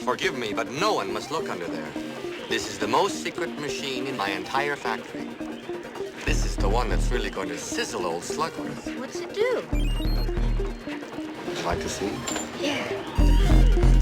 Forgive me, but no one must look under there. This is the most secret machine in my entire factory. This is the one that's really going to sizzle old Slugworth. What's it do? Would you like to see? Yeah.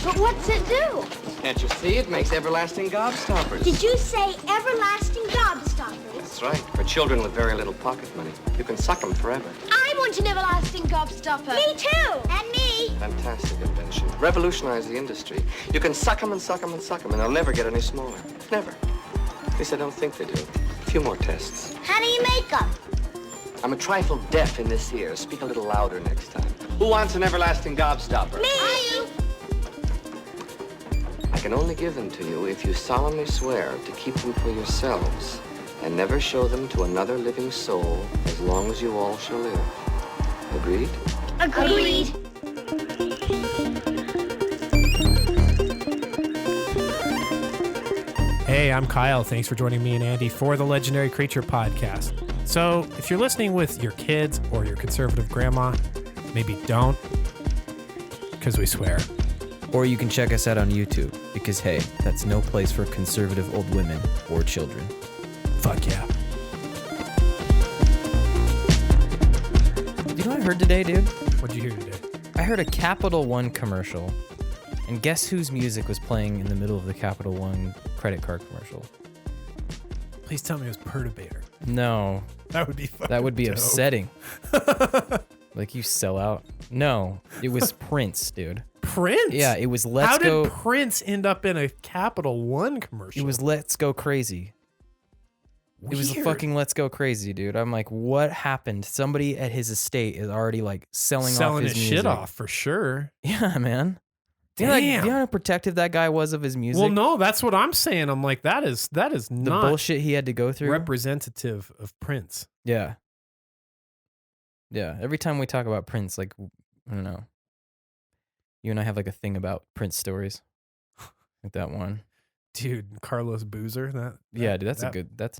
But what's it do? Can't you see? It makes everlasting gobstoppers. Did you say everlasting gobstoppers? That's right. For children with very little pocket money. You can suck them forever. I want an everlasting gobstopper. Me too. And me. Fantastic invention. Revolutionized the industry. You can suck them and suck them and suck them, and they'll never get any smaller. Never. At least I don't think they do. A few more tests. How do you make them? I'm a trifle deaf in this ear. Speak a little louder next time. Who wants an everlasting gobstopper? Me. I can only give them to you if you solemnly swear to keep them for yourselves and never show them to another living soul as long as you all shall live. Agreed? Agreed. Hey, I'm Kyle. Thanks for joining me and Andy for the Legendary Creature Podcast. So, if you're listening with your kids or your conservative grandma, maybe don't, because we swear. Or you can check us out on YouTube, because hey, that's no place for conservative old women or children. Fuck yeah. You know what I heard today, dude? What'd you hear today? I heard a Capital One commercial, and guess whose music was playing in the middle of the Capital One credit card commercial? Please tell me it was Perturbator. No, That would be fucking that would be dope. upsetting. Like, you sell out. No, it was Prince, dude. Prince? Yeah, it was How did Prince end up in a Capital One commercial? It was Let's Go Crazy. Weird. It was a fucking Let's Go Crazy, dude. I'm like, what happened? Somebody at his estate is already like selling off his music. shit off for sure. Yeah, man. Do Damn. you know how protective that guy was of his music? Well, no, that's what I'm saying. I'm like, that is the not bullshit he had to go through. representative of Prince. Yeah. Yeah. Every time we talk about Prince, like, I don't know. You and I have like a thing about Prince stories. Like that one. Dude, Carlos Boozer. Yeah, dude, that's a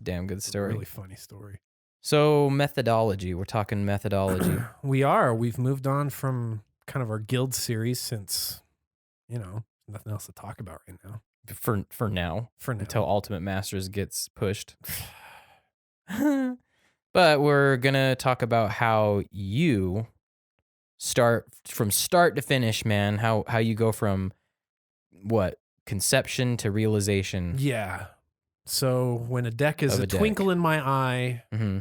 damn good That's a story. really funny story. So methodology. We're talking methodology. We've moved on from kind of our guild series since, nothing else to talk about right now. for now. For now. Until Ultimate Masters gets pushed. But we're going to talk about how you start to finish, man. How you go from what? Conception to realization. Yeah. So when a deck is Of a a deck. twinkle in my eye Mm-hmm.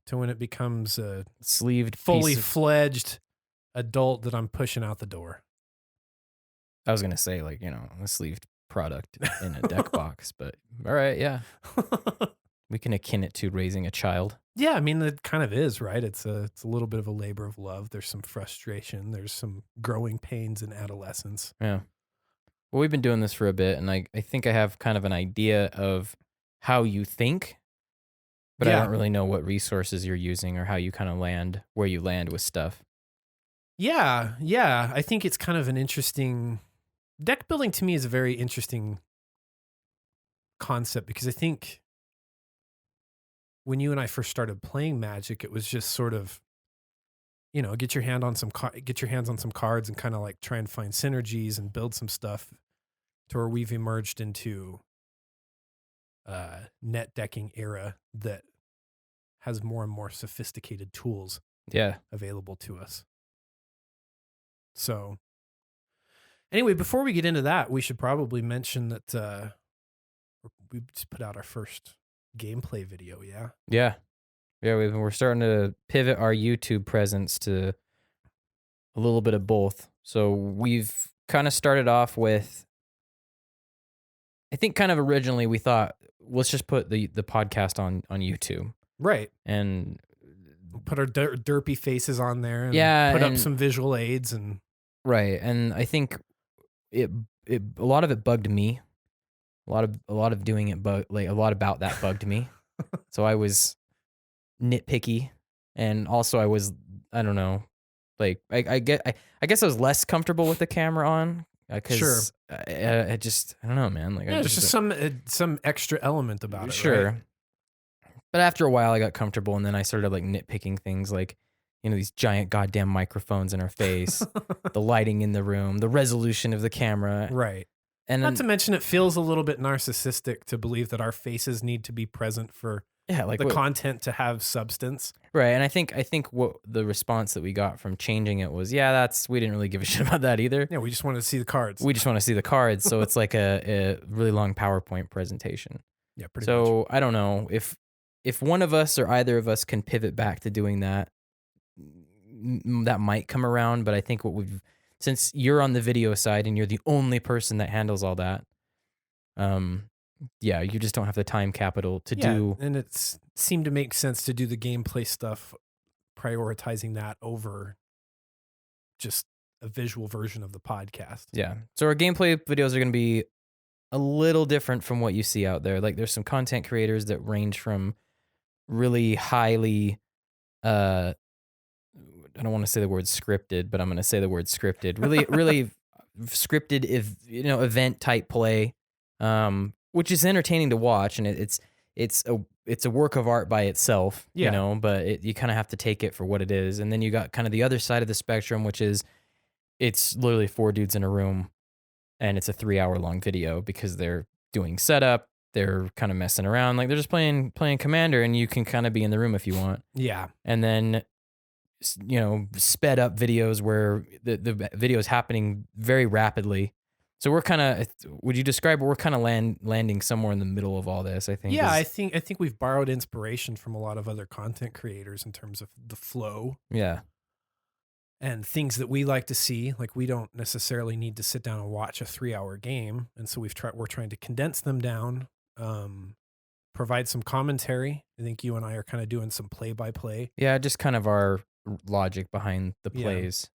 to when it becomes a Sleeved fully piece of- fledged adult that I'm pushing out the door. I was going to say, like, a sleeved product in a deck box, but all right, yeah. We can akin it to raising a child. Yeah, I mean, it kind of is, right? It's a little bit of a labor of love. There's some frustration. There's some growing pains in adolescence. Yeah. Well, we've been doing this for a bit, and I think I have kind of an idea of how you think, but I Yeah. don't really know what resources you're using or how you kind of land where you land with stuff. Yeah. I think it's kind of an interesting... Deck building to me is a very interesting concept because I think when you and I first started playing Magic, it was just sort of, get your hands on some cards and kind of like try and find synergies and build some stuff to where we've emerged into net decking era that has more and more sophisticated tools Yeah. available to us. So anyway, before we get into that, we should probably mention that we just put out our first gameplay video, yeah? Yeah. Yeah, we're starting to pivot our YouTube presence to a little bit of both. So we've kind of started off with, I think kind of originally we thought, let's just put the podcast on YouTube. Right. And Put our derpy faces on there and Yeah, put up and- some visual aids and right. And I think a lot of it bugged me. A lot of doing it a lot about that bugged me. So I was nitpicky, and also I was, I don't know, like I guess I was less comfortable with the camera on because Sure. I don't know, man. Like there's just some extra element about it. sure. Right? But after a while, I got comfortable, and then I started like nitpicking things, like these giant goddamn microphones in our face, the lighting in the room, the resolution of the camera. Right. And Not then, to mention, it feels a little bit narcissistic to believe that our faces need to be present for yeah, like the what, content to have substance. right. And I think what the response that we got from changing it was, yeah, we didn't really give a shit about that either. Yeah, we just wanted to see the cards. We just want to see the cards. So it's like a really long PowerPoint presentation. Yeah, pretty much. So I don't know if one of us or either of us can pivot back to doing that, that might come around. But I think since you're on the video side and you're the only person that handles all that, yeah, you just don't have the time capital to do. And it seemed to make sense to do the gameplay stuff, prioritizing that over just a visual version of the podcast. Yeah. So our gameplay videos are going to be a little different from what you see out there. Like there's some content creators that range from really highly, I don't want to say the word scripted, but I'm going to say the word scripted. Really, really scripted, event type play, which is entertaining to watch, and it's a work of art by itself, Yeah. But you kind of have to take it for what it is. And then you got kind of the other side of the spectrum, which is it's literally 4 dudes in a room, and it's a 3-hour long video because they're doing setup, they're kind of messing around, like they're just playing Commander, and you can kind of be in the room if you want. Yeah. And then sped up videos where the video is happening very rapidly. So we're kind of, would you describe we're kind of landing somewhere in the middle of all this, I think. Yeah, I think we've borrowed inspiration from a lot of other content creators in terms of the flow. Yeah. And things that we like to see. Like we don't necessarily need to sit down and watch a 3-hour game. And so we're trying to condense them down, provide some commentary. I think you and I are kind of doing some play-by-play. Yeah, just kind of our logic behind the Yeah. plays,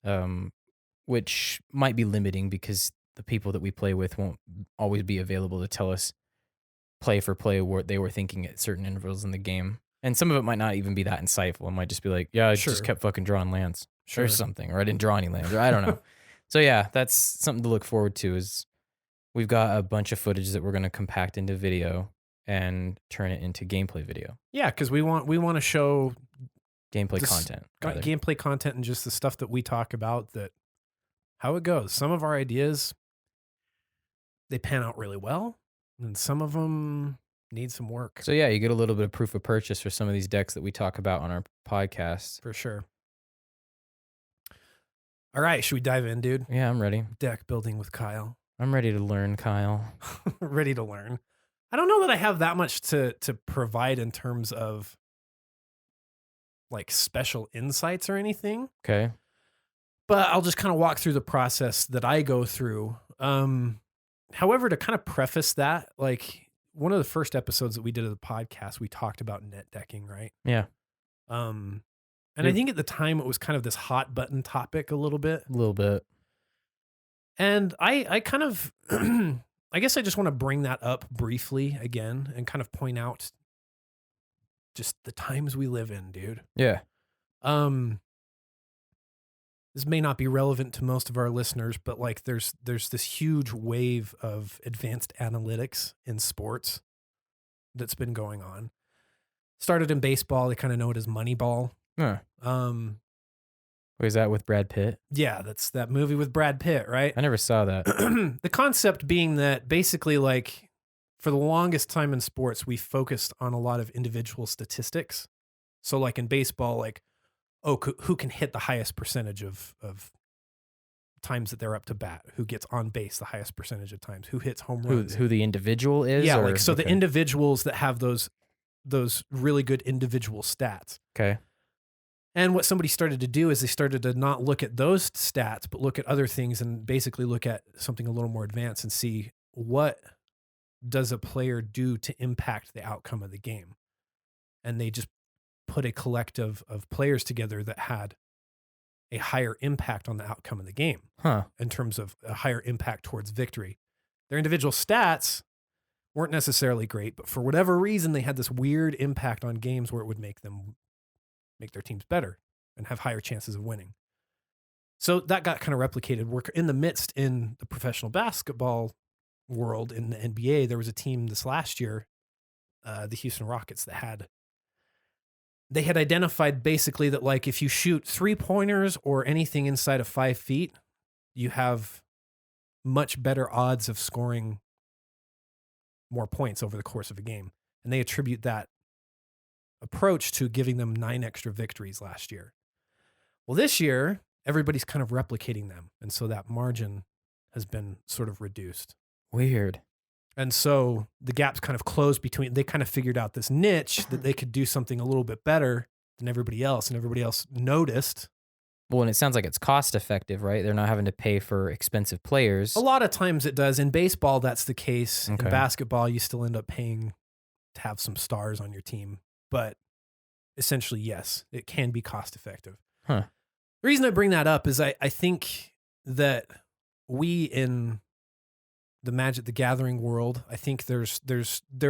which might be limiting because the people that we play with won't always be available to tell us play for play what they were thinking at certain intervals in the game. And some of it might not even be that insightful. It might just be like, yeah, I Sure. just kept fucking drawing lands Sure. or something, or I didn't draw any lands, or I don't know. So yeah, that's something to look forward to. Is we've got a bunch of footage that we're going to compact into video and turn it into gameplay video, Yeah, because we want to show gameplay Just content. rather. gameplay content and just the stuff that we talk about, that how it goes. Some of our ideas, they pan out really well, and some of them need some work. So yeah, you get a little bit of proof of purchase for some of these decks that we talk about on our podcast. For sure. All right, should we dive in, dude? Yeah, I'm ready. Deck building with Kyle. I'm ready to learn, Kyle. Ready to learn. I don't know that I have that much to provide in terms of like special insights or anything, Okay. but I'll just kind of walk through the process that I go through. However, to kind of preface that, like one of the first episodes that we did of the podcast, we talked about net decking, right? Yeah, And I think at the time it was kind of this hot button topic a little bit. a little bit. And I kind of, I guess I just want to bring that up briefly again and kind of point out just the times we live in, dude. Yeah. This may not be relevant to most of our listeners, but like there's this huge wave of advanced analytics in sports that's been going on. Started in baseball, they kind of know it as Moneyball. Huh. Was that with Brad Pitt? Yeah, that's that movie with Brad Pitt, right? I never saw that. The concept being that basically, like, for the longest time in sports, we focused on a lot of individual statistics. So like in baseball, like, oh, who can hit the highest percentage of times that they're up to bat? Who gets on base the highest percentage of times? Who hits home runs? Who the individual is? Yeah, or- like, so the okay. individuals that have those really good individual stats. Okay. And what somebody started to do is they started to not look at those stats, but look at other things and basically look at something a little more advanced and see what does a player do to impact the outcome of the game. And they just put a collective of players together that had a higher impact on the outcome of the game Huh. in terms of a higher impact towards victory. Their individual stats weren't necessarily great, but for whatever reason, they had this weird impact on games where it would make their teams better and have higher chances of winning. So that got kind of replicated. We're in the midst in the professional basketball world in the NBA. There was a team this last year, the Houston Rockets, that had they had identified basically that like if you shoot 3-pointers or anything inside of 5 feet, you have much better odds of scoring more points over the course of a game. And they attribute that approach to giving them 9 extra victories last year. Well, this year, everybody's kind of replicating them. And so that margin has been sort of reduced. Weird. And so the gaps kind of closed between, they kind of figured out this niche that they could do something a little bit better than everybody else. And everybody else noticed. Well, and it sounds like it's cost effective, right? They're not having to pay for expensive players. A lot of times it does. In baseball, that's the case. Okay. In basketball, you still end up paying to have some stars on your team. But essentially, yes, it can be cost effective. Huh. The reason I bring that up is I think that we in the Magic the Gathering world, I think there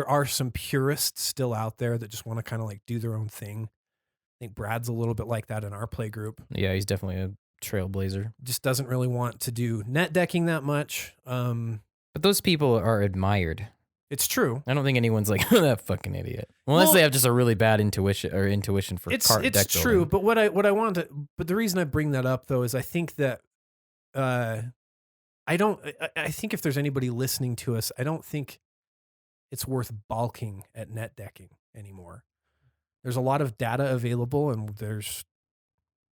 are some purists still out there that just want to kind of like do their own thing. I think Brad's a little bit like that in our play group. Yeah, he's definitely a trailblazer. Just doesn't really want to do net decking that much. But those people are admired. It's true. I don't think anyone's like that fucking idiot, unless Well, they have just a really bad intuition for It's card deck true. building. But what I want to, but the reason I bring that up though is I think that I think if there's anybody listening to us, I don't think it's worth balking at net decking anymore. There's a lot of data available, and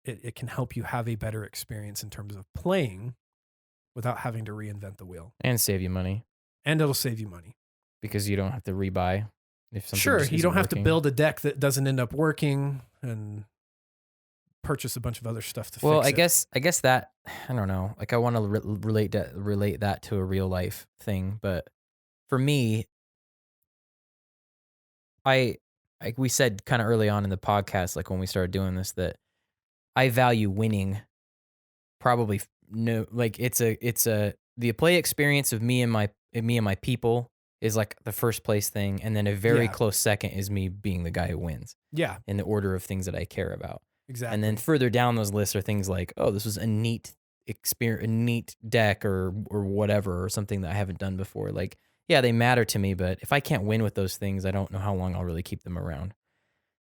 it can help you have a better experience in terms of playing without having to reinvent the wheel. And save you money And it'll save you money. because you don't have to rebuy if something. Sure, just you isn't don't have to working. build a deck that doesn't end up working and purchase a bunch of other stuff to Well, fix it. I guess that I don't know. Like I want to relate that to a real life thing, but for me, like we said kind of early on in the podcast, like when we started doing this, that I value winning. Probably like it's a the play experience of me and my people is like the first place thing, and then a very Yeah. close second is me being the guy who wins Yeah, in the order of things that I care about. exactly. And then further down those lists are things like, oh, this was a neat experience, a neat deck or whatever, or something that I haven't done before. Like, yeah, they matter to me, but if I can't win with those things, I don't know how long I'll really keep them around.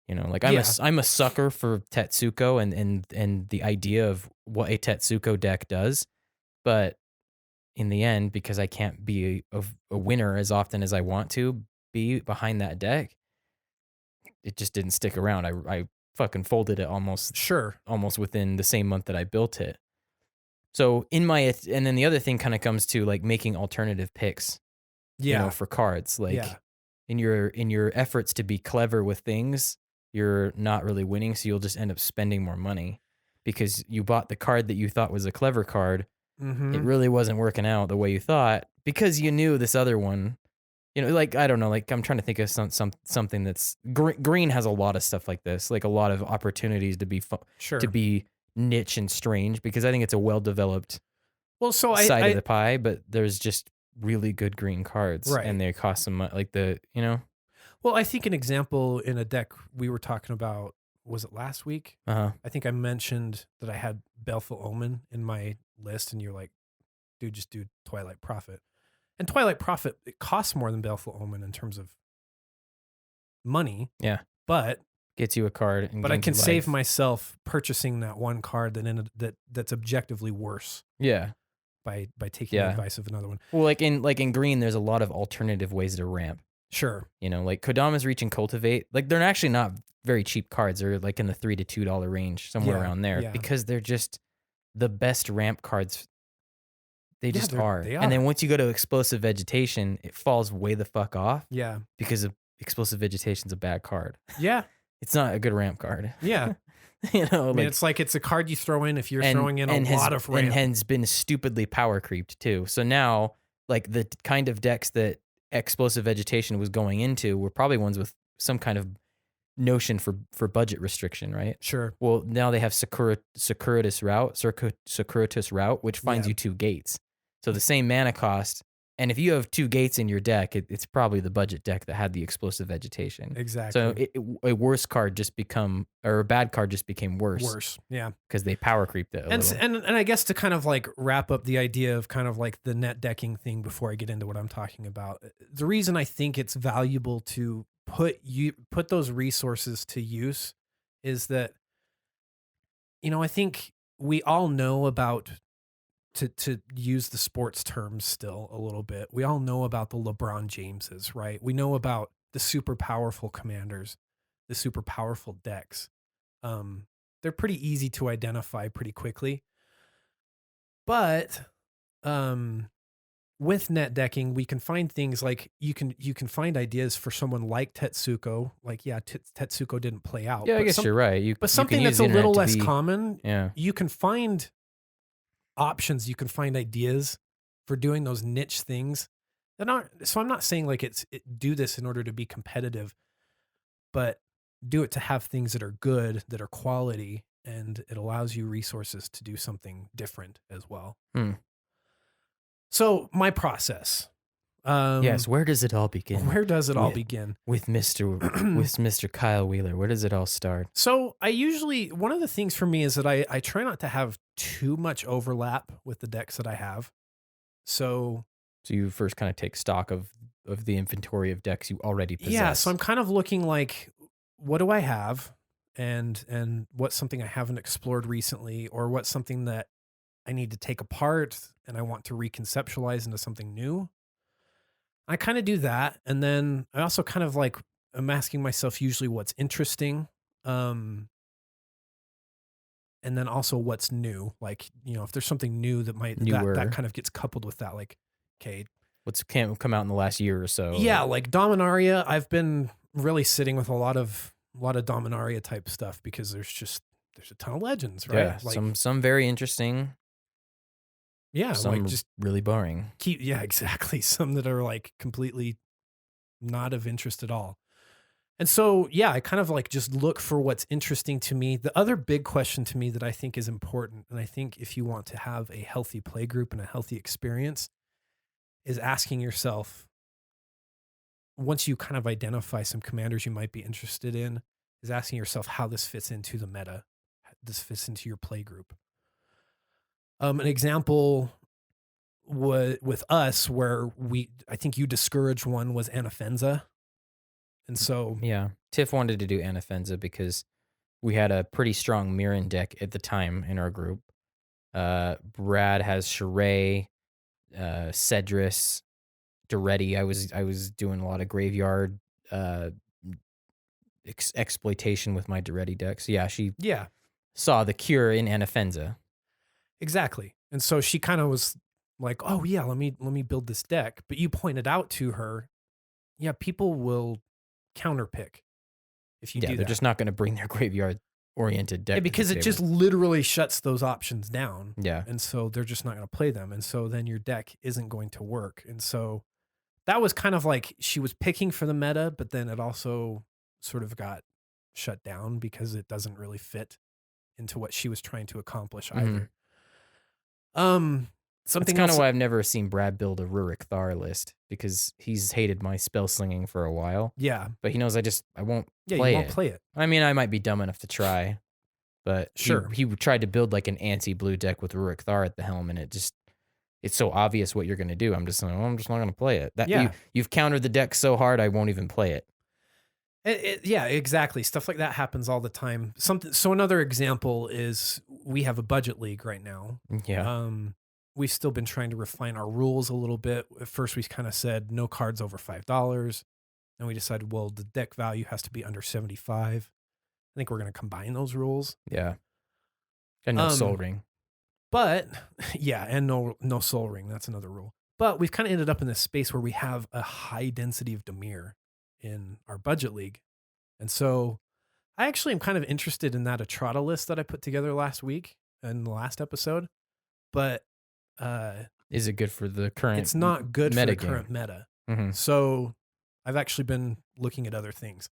You know, like I'm a sucker for Tetsuko and the idea of what a Tetsuko deck does, but in the end, because I can't be a winner as often as I want to be behind that deck, it just didn't stick around. I fucking folded it almost within the same month that I built it. So and then the other thing kind of comes to like making alternative picks, Yeah. you know, for cards. Like Yeah. in your efforts to be clever with things, you're not really winning, so you'll just end up spending more money because you bought the card that you thought was a clever card. Mm-hmm. It really wasn't working out the way you thought because you knew this other one. You know, like I don't know, like I'm trying to think of something that's green has a lot of stuff like this, like a lot of opportunities to be Sure. to be niche and strange because I think it's a well developed so side of the pie, but there's just really good green cards, Right. and they cost some money. Like Well, I think an example in a deck we were talking about, was it last week? I think I mentioned that I had Baleful Omen in my list, and you're like, dude, just do Twilight Prophet. And Twilight Prophet, it costs more than Baleful Omen in terms of money. Yeah. But gets you a card, and I gains can you save life. myself purchasing that one card that's objectively worse Yeah. by taking the advice of another one. Well, like in green, there's a lot of alternative ways to ramp. Sure. You know, like Kodama's Reach and Cultivate, like they're actually not very cheap cards. They're like in the $3 to $2 range, somewhere around there, because they're just the best ramp cards. They just are. They are. And then once you go to Explosive Vegetation, it falls way the fuck off. Yeah. Because Explosive Vegetation's a bad card. Yeah. It's not a good ramp card. Yeah. You know, I mean, it's like it's a card you throw in if you're throwing in a lot of ramp. And has been stupidly power creeped too. So now, like the kind of decks that Explosive Vegetation was going into were probably ones with some kind of notion for budget restriction, right? Sure. Well, now they have Circuitous Route, which finds you 2 gates. So the same mana cost. And if you have 2 gates in your deck, it's probably the budget deck that had the Explosive Vegetation. Exactly. So a worse card or a bad card just became worse. Worse. Yeah. Because they power creeped it a little. And I guess to kind of like wrap up the idea of kind of like the net decking thing before I get into what I'm talking about, the reason I think it's valuable to put those resources to use is that, I think we all know about, to use the sports terms still a little bit, we all know about the LeBron Jameses, right? We know about the super powerful commanders, the super powerful decks. They're pretty easy to identify pretty quickly. But with net decking, we can find things like you can find ideas for someone like Tetsuko. Like, yeah, Tetsuko didn't play out. Yeah, I but guess you're right. You something can use that's the a internet little to less be, common, yeah. you can find options, you can find ideas for doing those niche things that aren't. So I'm not saying like do this in order to be competitive, but do it to have things that are good, that are quality, and it allows you resources to do something different as well. So my process. Yes, where does it all begin? Where does it all begin? With Mr. Kyle Wheeler. Where does it all start? So I usually, one of the things for me is that I try not to have too much overlap with the decks that I have. So you first kind of take stock of the inventory of decks you already possess. Yeah, so I'm kind of looking like, what do I have? And what's something I haven't explored recently, or what's something that I need to take apart and I want to reconceptualize into something new. I kind of do that. And then I also kind of like, I'm asking myself usually what's interesting. And then also what's new. Like, if there's something new that that kind of gets coupled with that, like, okay, what's come out in the last year or so. Yeah, like Dominaria, I've been really sitting with a lot of Dominaria type stuff because there's a ton of legends, right? Yeah, like, some very interesting. Yeah, some like just really boring. Yeah, exactly. Some that are like completely not of interest at all. And so, yeah, I kind of like just look for what's interesting to me. The other big question to me that I think is important, and I think if you want to have a healthy play group and a healthy experience, is asking yourself, once you kind of identify some commanders you might be interested in, is asking yourself how this fits into the meta, how this fits into your play group. An example with us where I think you discouraged one was Anafenza. And so, yeah, Tiff wanted to do Anafenza because we had a pretty strong Mirren deck at the time in our group. Brad has Sheree, Cedrus, Duretti. I was doing a lot of graveyard exploitation with my Duretti deck. So yeah, she saw the cure in Anafenza. Exactly. And so she kind of was like, oh yeah, let me build this deck. But you pointed out to her, yeah, people will counterpick if you do that. They're just not going to bring their graveyard oriented deck. Yeah, because it just literally shuts those options down. Yeah. And so they're just not going to play them. And so then your deck isn't going to work. And so that was kind of like she was picking for the meta, but then it also sort of got shut down because it doesn't really fit into what she was trying to accomplish either. Something That's kind of why I've never seen Brad build a Rurik Thar list, because he's hated my spell slinging for a while. Yeah. But he knows I won't play it. Yeah, you won't play it. I mean, I might be dumb enough to try, but sure. He tried to build like an anti-blue deck with Rurik Thar at the helm, and it's so obvious what you're going to do. I'm just like, well, I'm just not going to play it. You've countered the deck so hard, I won't even play it. Yeah, exactly. Stuff like that happens all the time. So another example is we have a budget league right now. Yeah. We've still been trying to refine our rules a little bit. At first, we kind of said no cards over $5. Then we decided, well, the deck value has to be under 75. I think we're going to combine those rules. Yeah. And no Soul Ring. But yeah, and no Soul Ring. That's another rule. But we've kind of ended up in this space where we have a high density of Dimir in our budget league. And so I actually am kind of interested in that Atrata list that I put together last week in the last episode. But is it good for the current It's not good for the game? current meta. Mm-hmm. So I've actually been looking at other things.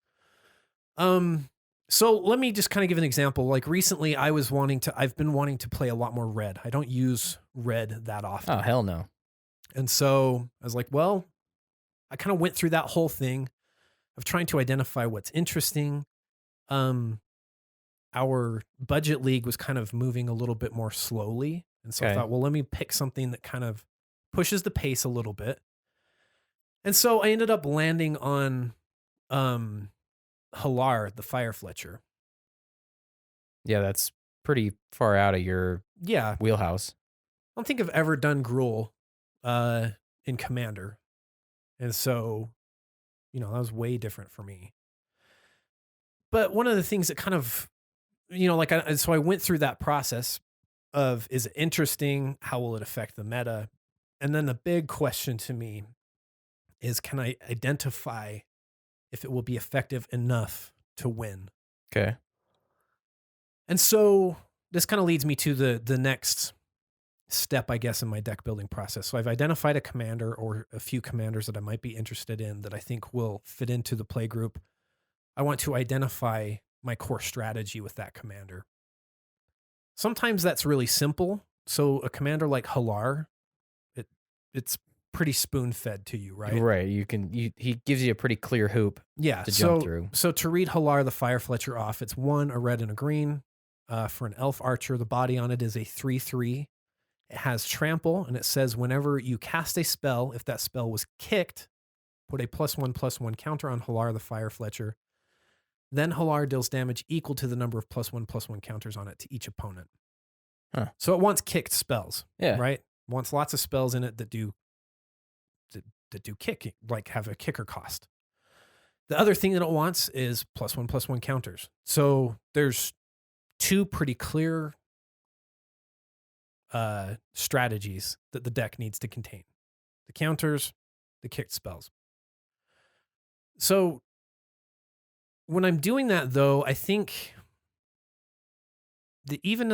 So let me just kind of give an example. Like recently I've been wanting to play a lot more red. I don't use red that often. Oh, hell no. And so I was like, well, I kind of went through that whole thing of trying to identify what's interesting. Our budget league was kind of moving a little bit more slowly. And so I thought, well, let me pick something that kind of pushes the pace a little bit. And so I ended up landing on Hallar, the Fire Fletcher. Yeah, that's pretty far out of your Yeah. wheelhouse. I don't think I've ever done Gruul in Commander. And so, that was way different for me. But one of the things that kind of, so I went through that process of, is it interesting? How will it affect the meta? And then the big question to me is, can I identify if it will be effective enough to win? Okay. And so this kind of leads me to the next step, I guess, in my deck building process. So I've identified a commander or a few commanders that I might be interested in that I think will fit into the play group. I want to identify my core strategy with that commander. Sometimes that's really simple. So a commander like Hallar, it's pretty spoon fed to you, right? Right. He gives you a pretty clear hoop Yeah. to jump through. So to read Hallar the Fire Fletcher off, it's 1, a red and a green. For an elf archer, the body on it is a 3/3. It has trample, and it says whenever you cast a spell, if that spell was kicked, put a +1/+1 counter on Hallar the Fire Fletcher. Then Hallar deals damage equal to the number of +1/+1 counters on it to each opponent. Huh. So it wants kicked spells, Yeah. right? Wants lots of spells in it that do kicking, like have a kicker cost. The other thing that it wants is +1/+1 counters. So there's 2 pretty clear strategies that the deck needs to contain: the counters, the kicked spells. So when I'm doing that, though, I think that even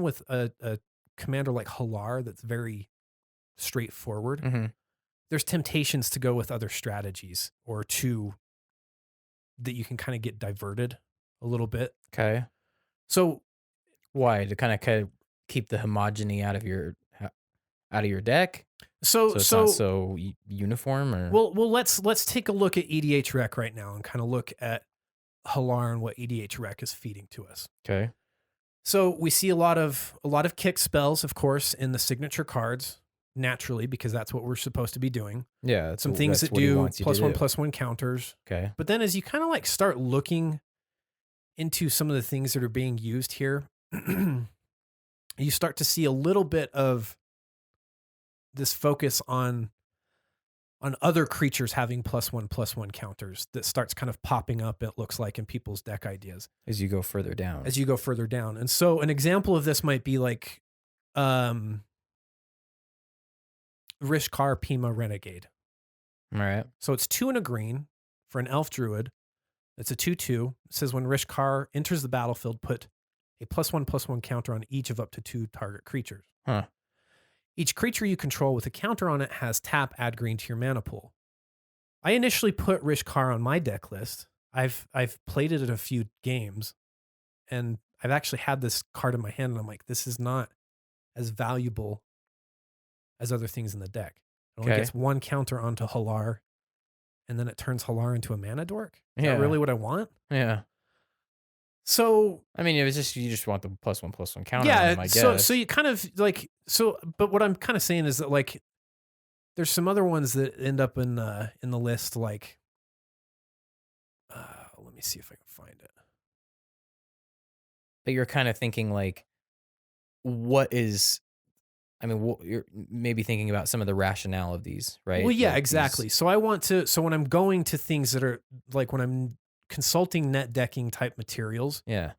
with a commander like Hallar that's very straightforward, Mm-hmm. there's temptations to go with other strategies or that you can kind of get diverted a little bit. Okay. So Why? To kind of keep the homogeny out of your deck, so it's not so uniform, or well, let's take a look at EDH Rec right now and kind of look at Hallar and what EDH Rec is feeding to us. okay. So we see a lot of kick spells, of course, in the signature cards, naturally, because that's what we're supposed to be doing. Yeah, Some things that do +1/+1 counters. Okay. But then as you kind of like start looking into some of the things that are being used here, you start to see a little bit of this focus on other creatures having +1/+1 counters that starts kind of popping up, it looks like, in people's deck ideas As you go further down. And so an example of this might be like Rishkar Pima Renegade. All right. So it's 2 and a green for an elf druid. It's a 2/2. It says when Rishkar enters the battlefield, put a +1/+1 counter on each of up to 2 target creatures. Huh. Each creature you control with a counter on it has tap, add green to your mana pool. I initially put Rishkar on my deck list. I've played it in a few games, and I've actually had this card in my hand, and I'm like, this is not as valuable as other things in the deck. It only Okay. gets 1 counter onto Hallar, and then it turns Hallar into a mana dork. Is Yeah. that really what I want? Yeah. So I mean, it was just you just want the +1/+1 counter. yeah, on them, I guess. so you kind of like but what I'm kind of saying is that like there's some other ones that end up in the list, like let me see if I can find it. But you're kind of thinking like, what is? I mean, you're maybe thinking about some of the rationale of these, right? Well, yeah, Like exactly. these- So I want to. So when I'm going to things that are like when I'm consulting net decking type materials, yeah.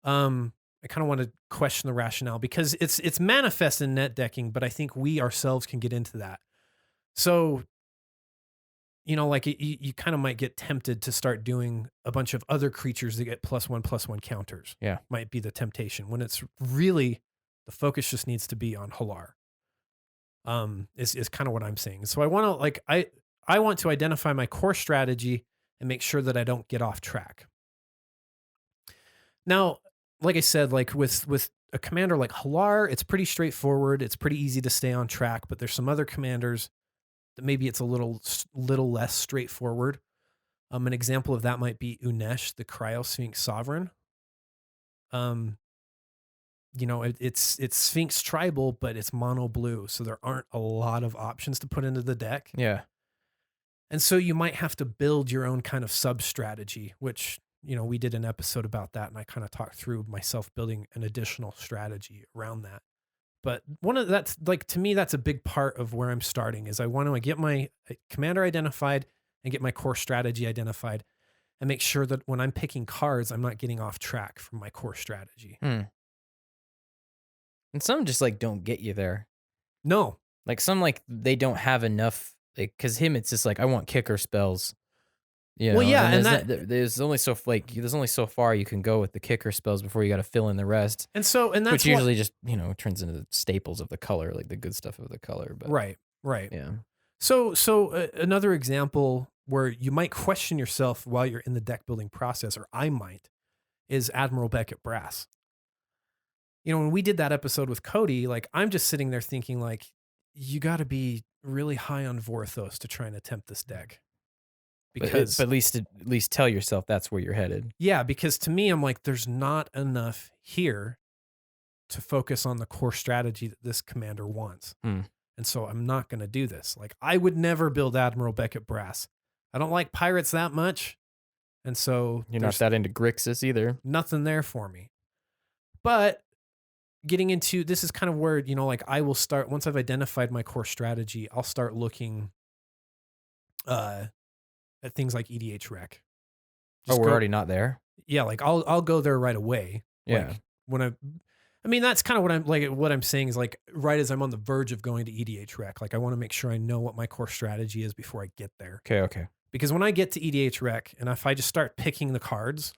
I kind of want to question the rationale because it's manifest in net decking, but I think we ourselves can get into that. So, like you kind of might get tempted to start doing a bunch of other creatures that get +1/+1 counters. Yeah. Might be the temptation when it's really the focus just needs to be on Hallar. Is kind of what I'm saying. So I want to like I want to identify my core strategy and make sure that I don't get off track. Now, like I said, like with a commander like Hallar, it's pretty straightforward. It's pretty easy to stay on track, but there's some other commanders that maybe it's a little less straightforward. An example of that might be Unesh, the Cryosphinx Sovereign. It's Sphinx tribal, but it's mono blue, so there aren't a lot of options to put into the deck. Yeah. And so you might have to build your own kind of sub strategy, which we did an episode about that, and I kind of talked through myself building an additional strategy around that. But that's like, to me, that's a big part of where I'm starting is I want to get my commander identified and get my core strategy identified and make sure that when I'm picking cards, I'm not getting off track from my core strategy. And some just like don't get you there. No. Like some like they don't have enough. Like because it's just like I want kicker spells. You know, Well, yeah, and there's only so far you can go with the kicker spells before you got to fill in the rest. And that's which usually just turns into the staples of the color, like the good stuff of the color. But right. Yeah. So another example where you might question yourself while you're in the deck building process, or I might, is Admiral Beckett Brass. When we did that episode with Cody, like I'm just sitting there thinking like, you got to be really high on Vorthos to try and attempt this deck. Because but at least tell yourself that's where you're headed. Yeah, because to me, I'm like, there's not enough here to focus on the core strategy that this commander wants. And so I'm not going to do this. Like I would never build Admiral Beckett Brass. I don't like pirates that much. And so you're not that into Grixis either. Nothing there for me. But getting into this is kind of where, like I will start, once I've identified my core strategy, I'll start looking at things like EDH Rec. We're already not there? Yeah, like I'll go there right away. Yeah. Like when that's kind of what I'm saying is like right as I'm on the verge of going to EDH Rec, like I want to make sure I know what my core strategy is before I get there. Okay. Because when I get to EDH Rec, and if I just start picking the cards,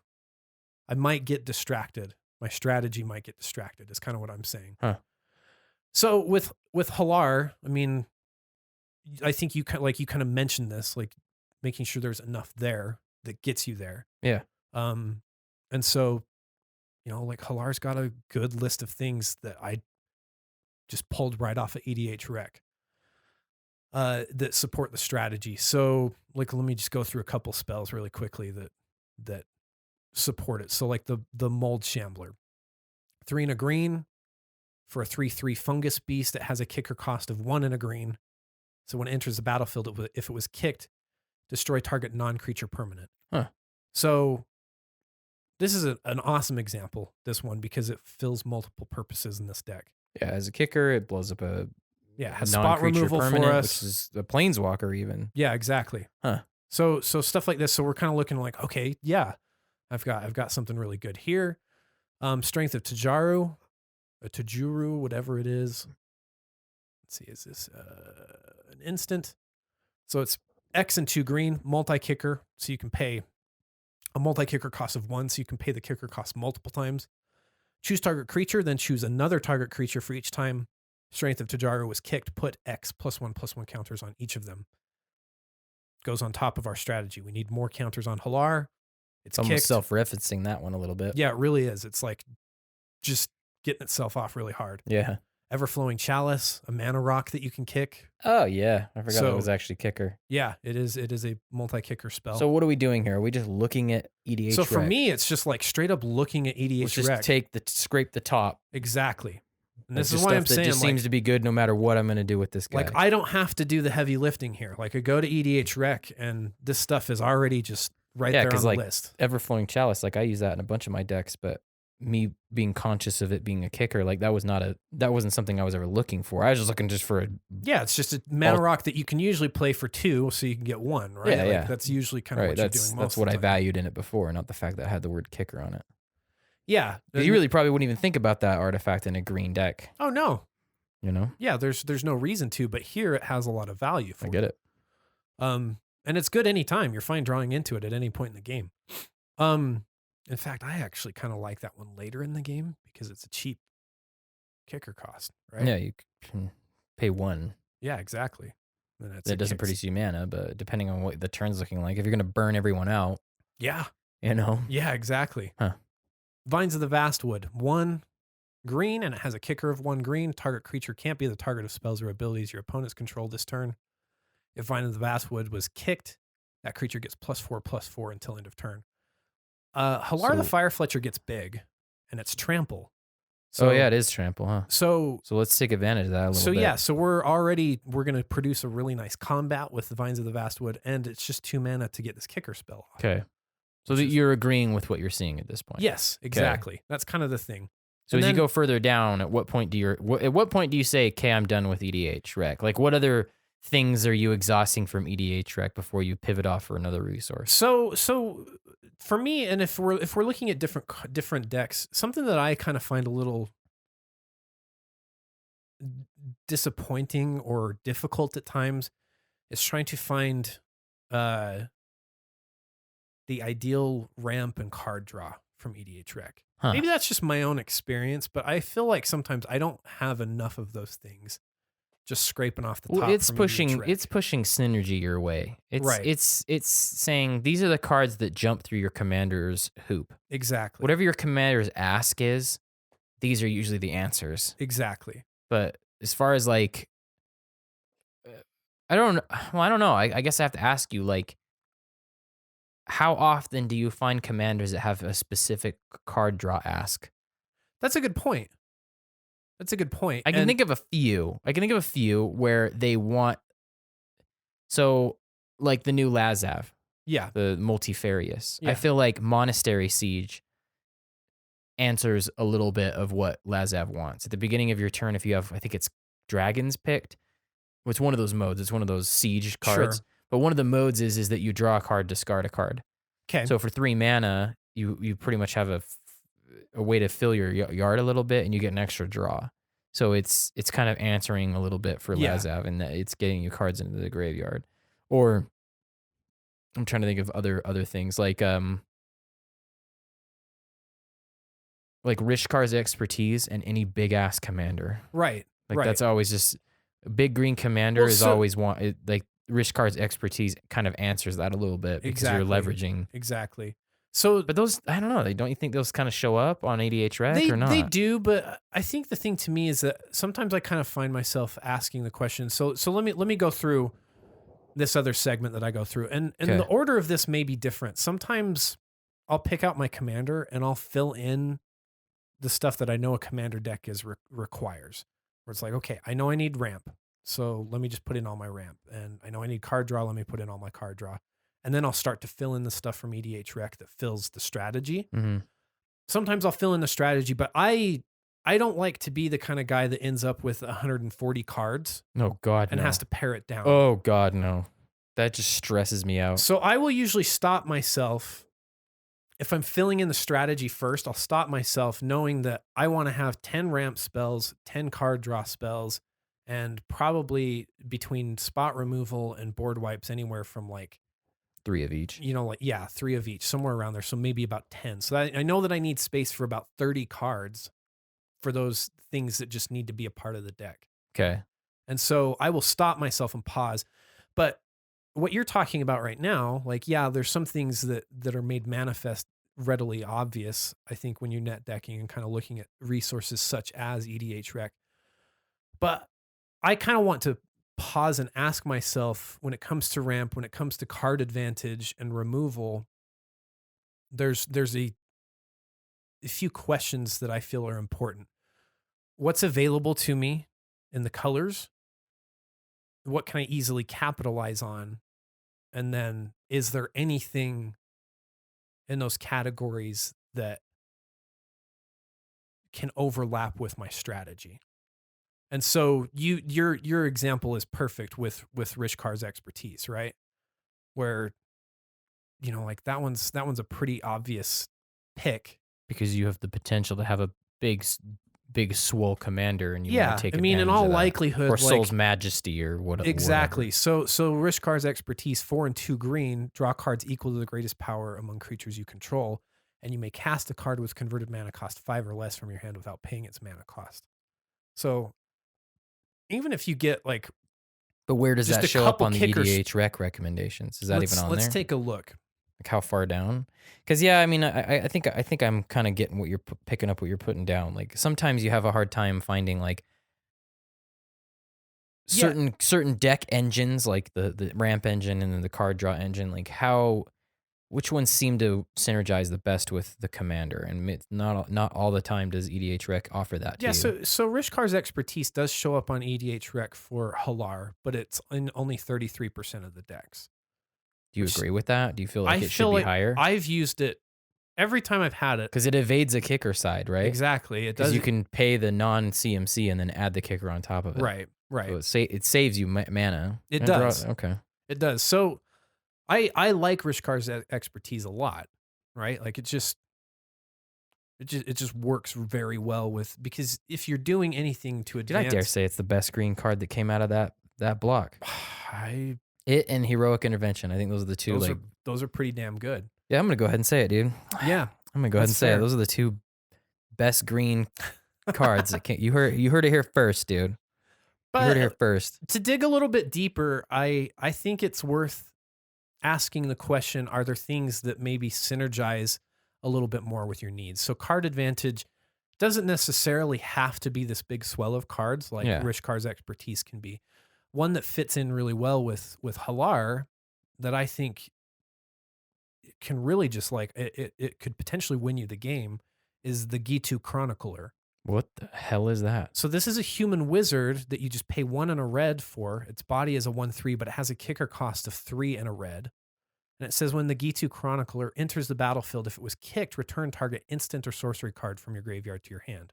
I might get distracted. My strategy might get distracted. Is kind of what I'm saying. Huh. So with Hallar, I think you kind of mentioned this, like making sure there's enough there that gets you there. Yeah. And so, like Hallar's got a good list of things that I just pulled right off of EDH Rec that support the strategy. So like, let me just go through a couple spells really quickly that support it. So like the Mold Shambler, 3 and a green for a 3/3 fungus beast that has a kicker cost of 1 and a green. So when it enters the battlefield, if it was kicked, destroy target non-creature permanent. Huh. So this is an awesome example, this one, because it fills multiple purposes in this deck. Yeah, as a kicker, it blows up a has spot removal for us, which is a planeswalker even. Yeah, exactly. Huh. So stuff like this. So we're kind of looking like, okay, yeah, I've got something really good here. Strength of Tajuru, whatever it is. Let's see, is this an instant? So it's X and 2 green, multi-kicker, so you can pay a multi-kicker cost of 1, so you can pay the kicker cost multiple times. Choose target creature, then choose another target creature for each time Strength of Tajuru was kicked. Put X +1/+1 counters on each of them. Goes on top of our strategy. We need more counters on Hallar. It's almost kicked. Self-referencing that one a little bit. Yeah, it really is. It's like just getting itself off really hard. Yeah. Everflowing Chalice, a mana rock that you can kick. Oh yeah, I forgot it was actually kicker. Yeah, it is. It is a multi-kicker spell. So what are we doing here? Are we just looking at EDH? So for me, it's just like straight up looking at EDH. Let's just scrape the top. Exactly. And this is why I'm saying it just seems to be good no matter what I'm going to do with this guy. Like I don't have to do the heavy lifting here. Like I go to EDH Rec and this stuff is already just right there on the list. Everflowing Chalice, like I use that in a bunch of my decks, but me being conscious of it being a kicker, like that wasn't something I was ever looking for. I was just looking for it's just a mana rock that you can usually play for 2, so you can get 1, right? Yeah, yeah. That's usually kind of what you're doing most that's of what the I time. valued in it before, not the fact that it had the word kicker on it. Yeah. You really probably wouldn't even think about that artifact in a green deck. Oh no. Yeah, there's no reason to, but here it has a lot of value for I get it. And it's good anytime. You're fine drawing into it at any point in the game. In fact, I actually kind of like that one later in the game because it's a cheap kicker cost, right? Yeah, you can pay 1. Yeah, exactly. That doesn't produce you mana, but depending on what the turn's looking like, if you're going to burn everyone out. Yeah. Yeah, exactly. Huh. Vines of the Vastwood, 1 green, and it has a kicker of 1 green. Target creature can't be the target of spells or abilities your opponents control this turn. If Vine of the Vastwood was kicked, that creature gets +4/+4 until end of turn. Hallar the Firefletcher gets big, and it's trample. So it is trample, huh? So let's take advantage of that a little bit. Yeah, so we're going to produce a really nice combat with the Vines of the Vastwood, and it's just 2 mana to get this kicker spell off. Okay. So that you're agreeing with what you're seeing at this point. Yes, exactly. That's kind of the thing. So And as then- you go further down, at what point do you say, okay, I'm done with EDH rec? Like, what other things are you exhausting from EDH rec before you pivot off for another resource? So for me, and if we're looking at different decks, something that I kind of find a little disappointing or difficult at times is trying to find the ideal ramp and card draw from EDH rec. Huh. Maybe that's just my own experience, but I feel like sometimes I don't have enough of those things just scraping off the top. Well, it's from pushing EDH rec. it's pushing synergy your way. It's Right. it's saying these are the cards that jump through your commander's hoop. Exactly. Whatever your commander's ask is, these are usually the answers. Exactly. But as far as like, I don't know. I guess I have to ask you, like, how often do you find commanders that have a specific card draw ask? That's a good point. That's a good point. I can And- think of a few where they want, so like the new Lazav, yeah. the multifarious. Yeah. I feel like Monastery Siege answers a little bit of what Lazav wants. At the beginning of your turn, if you have, I think it's dragons picked, it's one of those modes. It's one of those siege cards. Sure. But one of the modes is that you draw a card, discard a card. Okay. So for 3 mana, you pretty much have a way to fill your yard a little bit, and you get an extra draw. So it's kind of answering a little bit for Yeah. Lazav, and that it's getting you cards into the graveyard. Or I'm trying to think of other things like Rishkar's expertise and any big ass commander. right. Like right. that's always just a big green commander Well, is so- always like Rishkar's expertise kind of answers that a little bit because you're Exactly. leveraging. Exactly. So But those, I don't know. Don't you think those kind of show up on ADH Rec or not? They do, but I think the thing to me is that sometimes I kind of find myself asking the question. So let me go through this other segment that I go through, and Okay. the order of this may be different. Sometimes I'll pick out my commander and I'll fill in the stuff that I know a commander deck requires. Where it's like, okay, I know I need ramp, so let me just put in all my ramp, and I know I need card draw. Let me put in all my card draw, and then I'll start to fill in the stuff from EDH Rec that fills the strategy. Mm-hmm. Sometimes I'll fill in the strategy, but I don't like to be the kind of guy that ends up with 140 cards Oh God, and no. has to pare it down. Oh God, no. That just stresses me out. So I will usually stop myself. If I'm filling in the strategy first, I'll stop myself knowing that I want to have 10 ramp spells, 10 card draw spells, and probably between spot removal and board wipes, anywhere from like, 3 of each. 3 of each, somewhere around there. So maybe about 10. So I know that I need space for about 30 cards for those things that just need to be a part of the deck. Okay. And so I will stop myself and pause. But what you're talking about right now, like, yeah, there's some things that are made manifest readily obvious, I think, when you're net decking and kind of looking at resources such as EDH Rec. But I kind of want to pause and ask myself, when it comes to ramp, when it comes to card advantage and removal, there's a few questions that I feel are important. What's available to me in the colors? What can I easily capitalize on? And then, is there anything in those categories that can overlap with my strategy? And so your example is perfect with Rishkar's expertise, right? Where, like that one's a pretty obvious pick. Because you have the potential to have a big swole commander, and you Yeah, want to take I mean, in advantage all of that. likelihood, or like, Soul's Majesty or whatever. exactly. So Rishkar's expertise, 4 and 2 green, draw cards equal to the greatest power among creatures you control, and you may cast a card with converted mana cost 5 or less from your hand without paying its mana cost. So even if you get like, But where does just that a show up couple on the kickers- EDH Rec recommendations? Is that even on let's there? take a look. Like how far down? Because yeah, I mean, I think I'm kind of getting what you're picking up, what you're putting down. Like sometimes you have a hard time finding like Yeah. certain deck engines, like the ramp engine and then the card draw engine. Like which ones seem to synergize the best with the commander? And it's not all the time does EDH Rec offer that. Yeah, to you. so Rishkar's expertise does show up on EDH Rec for Hallar, but it's in only 33% of the decks. Do you agree with that? Do you feel like I it should feel be like higher? I've used it every time I've had it. Because it evades a kicker side, right? Exactly. It Because does. you can pay the non-CMC and then add the kicker on top of it. Right. So it saves you mana. It And does. Okay. It does. So I like Rishkar's expertise a lot, right? Like it just works very well because if you're doing anything to Did I advance, dare say it's the best green card that came out of that block? I It and Heroic Intervention. I think those are the two. those are pretty damn good. Yeah, I'm gonna go ahead and say it, dude. Yeah, I'm gonna go ahead and that's say it. fair. Those are the two best green cards. You heard it here first, dude. You heard it here But first. to dig a little bit deeper, I think it's worth asking the question: are there things that maybe synergize a little bit more with your needs? So card advantage doesn't necessarily have to be this big swell of cards like Rishkar's expertise can be. One that fits in really well with Hallar that I think can really just like it could potentially win you the game is the Gitu Chronicler. What the hell is that? So this is a human wizard that you just pay 1 and a red for. Its body is a 1/3, but it has a kicker cost of 3 and a red. And it says when the Gitu Chronicler enters the battlefield, if it was kicked, return target instant or sorcery card from your graveyard to your hand.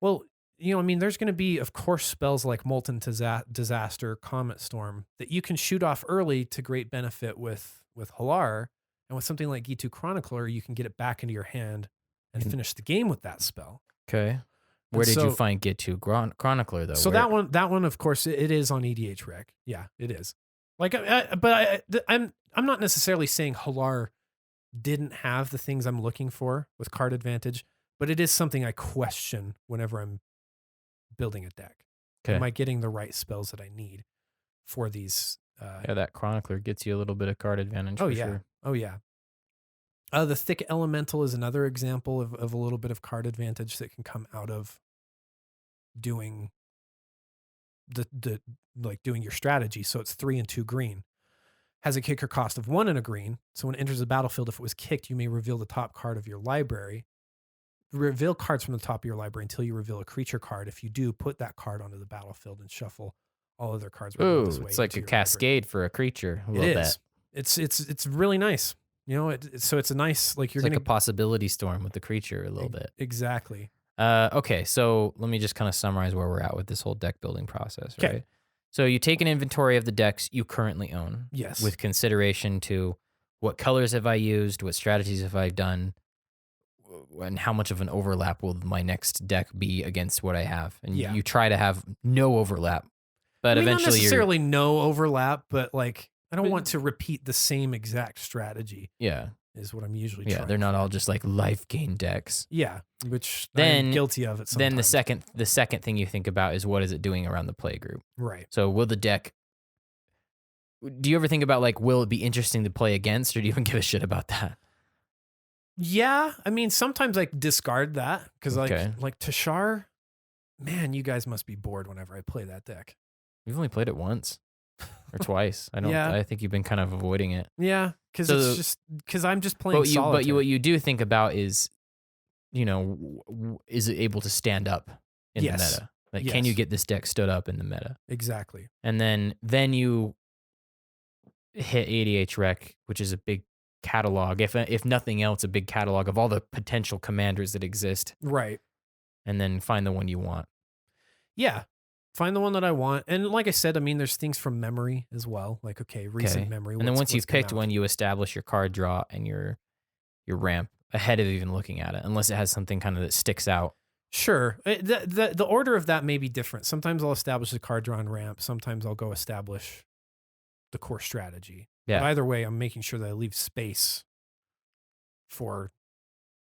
Well, I mean, there's going to be, of course, spells like Molten Disaster, Comet Storm that you can shoot off early to great benefit with Hallar. And with something like Gitu Chronicler, you can get it back into your hand and finish the game with that spell. Okay. Where did you find Gitu Chronicler though? So that one, of course, it is on EDH Rec. Yeah, it is. Like, I'm not necessarily saying Hallar didn't have the things I'm looking for with card advantage, but it is something I question whenever I'm building a deck. Okay. Am I getting the right spells that I need for these? Yeah, that Chronicler gets you a little bit of card advantage. For sure. Oh yeah. The Thick Elemental is another example of a little bit of card advantage that can come out of doing doing your strategy. So it's 3 and 2 green. Has a kicker cost of 1 and a green. So when it enters the battlefield, if it was kicked, you may reveal the top card of your library. Reveal cards from the top of your library until you reveal a creature card. If you do, put that card onto the battlefield and shuffle all other cards. Ooh, it's like a cascade for a creature. I love that. It's really nice. So it's a nice, like you're like a possibility storm with the creature a little bit. Exactly. Okay, so let me just kind of summarize where we're at with this whole deck building process, right? Okay. So you take an inventory of the decks you currently own. Yes. With consideration to what colors have I used, what strategies have I done, and how much of an overlap will my next deck be against what I have. And you try to have no overlap. But eventually not necessarily no overlap, but like I don't want to repeat the same exact strategy. Yeah. Is what I'm usually trying. Yeah, they're not all just like life gain decks. Yeah, which then, I'm guilty of it sometimes. Then the second thing you think about is what is it doing around the play group? Right. So will the deck, do you ever think about like, will it be interesting to play against, or do you even give a shit about that? Yeah, I mean, sometimes I discard that because like Tashar, man, you guys must be bored whenever I play that deck. We've only played it once or twice. I think you've been kind of avoiding it. Yeah, because I'm just playing solitaire. What you do think about is, is it able to stand up in the meta? Like, can you get this deck stood up in the meta? Exactly. And then you hit ADH Rec, which is a big catalog, if nothing else, a big catalog of all the potential commanders that exist. Right. And then find the one you want. Yeah. Find the one that I want. And like I said, I mean, there's things from memory as well. Like, recent memory. And then once you've picked one, you establish your card draw and your ramp ahead of even looking at it, unless it has something kind of that sticks out. Sure. The order of that may be different. Sometimes I'll establish the card draw and ramp. Sometimes I'll go establish the core strategy. Yeah. But either way, I'm making sure that I leave space for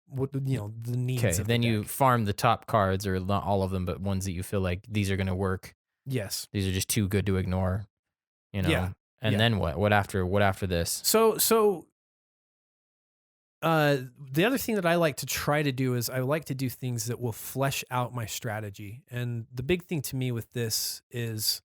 what the needs. Okay. Of Then the you deck. farm the top cards, or not all of them, but ones that you feel like these are going to work. Yes. These are just too good to ignore. Yeah. And then what? What after this? So the other thing that I like to try to do is I like to do things that will flesh out my strategy. And the big thing to me with this is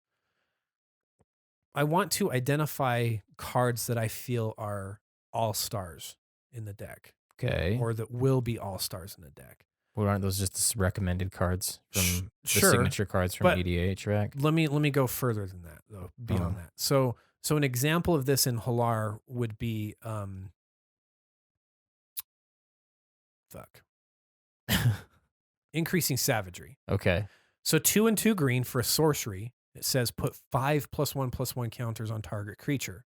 I want to identify cards that I feel are all-stars in the deck. Okay. Or that will be all-stars in the deck. Well, aren't those just the recommended cards from the Sure, signature cards from but EDH Rec? Let me go further than that though, beyond that. So So an example of this in Hallar would be increasing savagery. Okay. So 2 and 2 green for a sorcery. It says put 5 +1/+1 counters on target creature.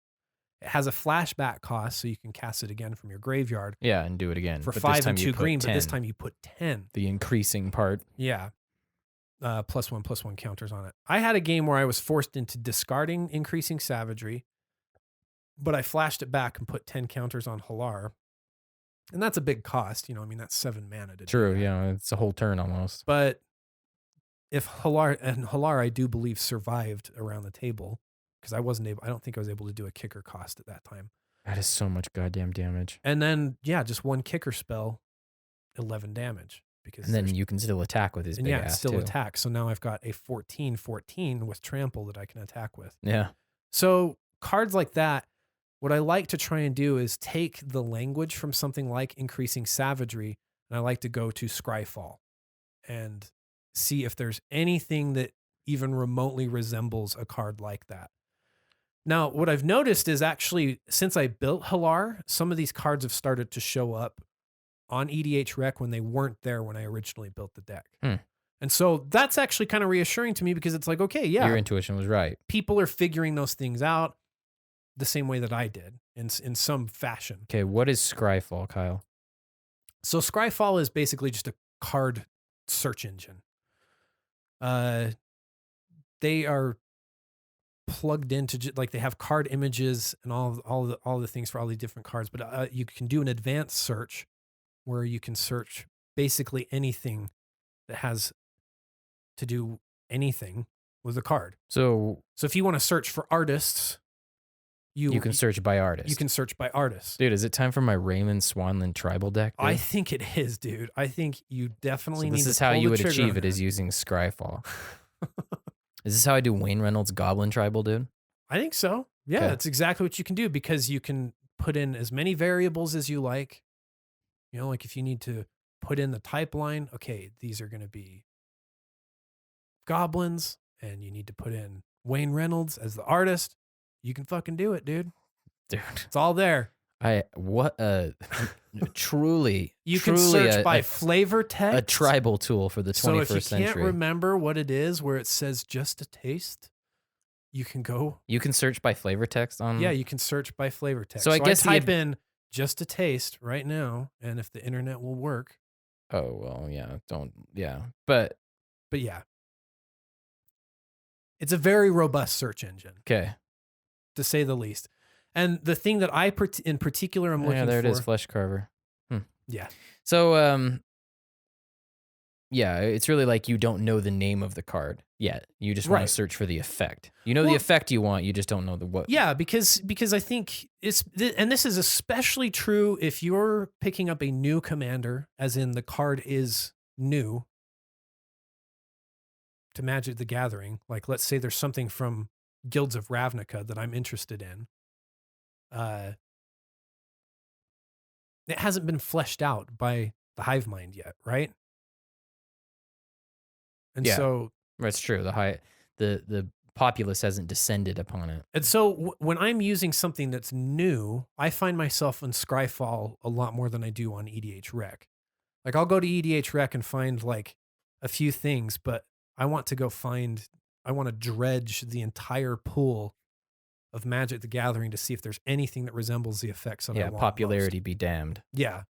It has a flashback cost, so you can cast it again from your graveyard Yeah, and do it again. for But this 5 time and you 2 put green. But this 10, time you put 10. the increasing part. Yeah. +1/+1 counters on it. I had a game where I was forced into discarding increasing savagery, but I flashed it back and put 10 counters on Hallar. And that's a big cost. I mean, that's 7 mana to do True. that. Yeah, it's a whole turn almost. But if Hallar, I do believe, survived around the table because I don't think I was able to do a kicker cost at that time. That is so much goddamn damage. And then, yeah, just one kicker spell, 11 damage. And then you can still attack with his big ass it's still too. attack. So now I've got a 14/14 with trample that I can attack with. Yeah. So cards like that, what I like to try and do is take the language from something like increasing savagery, and I like to go to Scryfall and see if there's anything that even remotely resembles a card like that. Now, what I've noticed is actually since I built Hallar, some of these cards have started to show up on EDH Rec when they weren't there when I originally built the deck. And so that's actually kind of reassuring to me because it's like, okay, yeah, Your intuition was right. people are figuring those things out the same way that I did in some fashion. Okay, what is Scryfall, Kyle? So Scryfall is basically just a card search engine. They are plugged into like they have card images and all the things for all the different cards, but you can do an advanced search where you can search basically anything that has to do anything with a card. So if you want to search for artists, you can search by artist. You can search by artist. Dude, is it time for my Raymond Swanland tribal deck? Dude? I think it is, dude. I think you definitely need to. This is how you would achieve it, is is using Scryfall. Is this how I do Wayne Reynolds Goblin Tribal, dude? I think so. Yeah, Okay. that's exactly what you can do because you can put in as many variables as you like. Like if you need to put in the type line, okay, these are going to be goblins, and you need to put in Wayne Reynolds as the artist. You can fucking do it, dude. Dude, it's all there. Truly, you can search by flavor text. A tribal tool for the 21st century. So if you can't remember what it is, where it says just a taste, you can go. You can search by flavor text on. Yeah, you can search by flavor text. So I guess I type in just a taste right now, and if the internet will work. Oh well, yeah. But yeah, it's a very robust search engine. Okay, to say the least. And the thing that I in particular am looking for. Yeah, there it is, Flesh Carver. Yeah. So yeah, it's really like you don't know the name of the card yet. You just want to search for the effect. You know the effect you want, you just don't know the what. Yeah, because I think and this is especially true if you're picking up a new commander, as in the card is new to Magic the Gathering. Like let's say there's something from Guilds of Ravnica that I'm interested in. It hasn't been fleshed out by the hive mind yet, right? And so that's true. The populace hasn't descended upon it. And so when I'm using something that's new, I find myself in Scryfall a lot more than I do on EDH Rec. Like I'll go to EDH Rec and find like a few things, but I want to dredge the entire pool of Magic the Gathering to see if there's anything that resembles the effects that I want popularity most. Be damned. Yeah.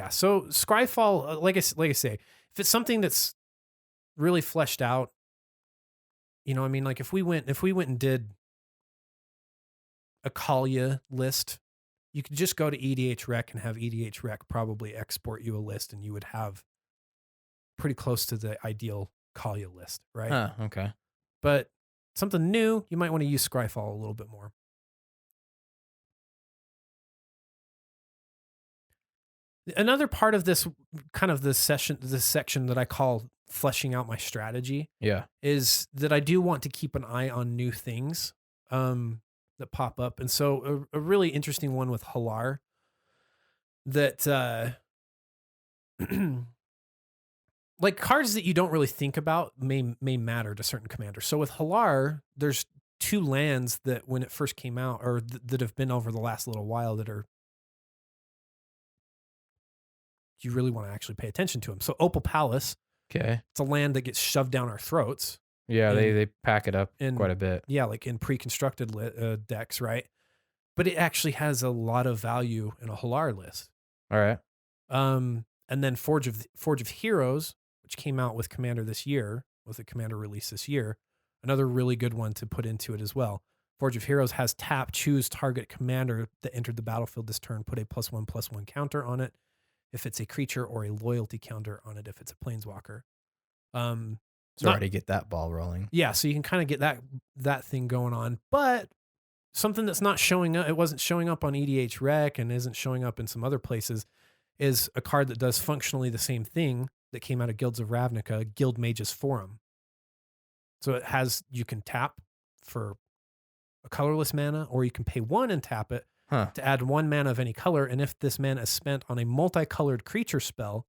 So Scryfall, like I say, if it's something that's really fleshed out, I mean, like if we went and did a Kalia list, you could just go to EDH Rec and have EDH Rec probably export you a list, and you would have pretty close to the ideal Kalia list, right? Huh, okay. But something new, you might want to use Scryfall a little bit more. Another part of this section that I call fleshing out my strategy, is that I do want to keep an eye on new things that pop up. And so a really interesting one with Hallar that like cards that you don't really think about may matter to certain commanders. So with Hallar, there's two lands that when it first came out, or that have been over the last little while, that are you really want to actually pay attention to them. So Opal Palace, Okay. it's a land that gets shoved down our throats. Yeah, in- they pack it up in- quite a bit. Yeah, like in pre-constructed decks, right? But it actually has a lot of value in a Hallar list. All right. And then Forge of Heroes, which came out with Commander this year, with a Commander release this year, another really good one to put into it as well. Forge of Heroes has tap, choose target commander that entered the battlefield this turn, put a +1/+1 counter on it if it's a creature, or a loyalty counter on it if it's a planeswalker. So already get that ball rolling. Yeah, so you can kind of get that thing going on, but something that's not showing up, it wasn't showing up on EDH Rec and isn't showing up in some other places, is a card that does functionally the same thing that came out of Guilds of Ravnica, Guild Mage's Forum. So it has, you can tap for a colorless mana, or you can pay 1 and tap it to add 1 mana of any color. And if this mana is spent on a multicolored creature spell,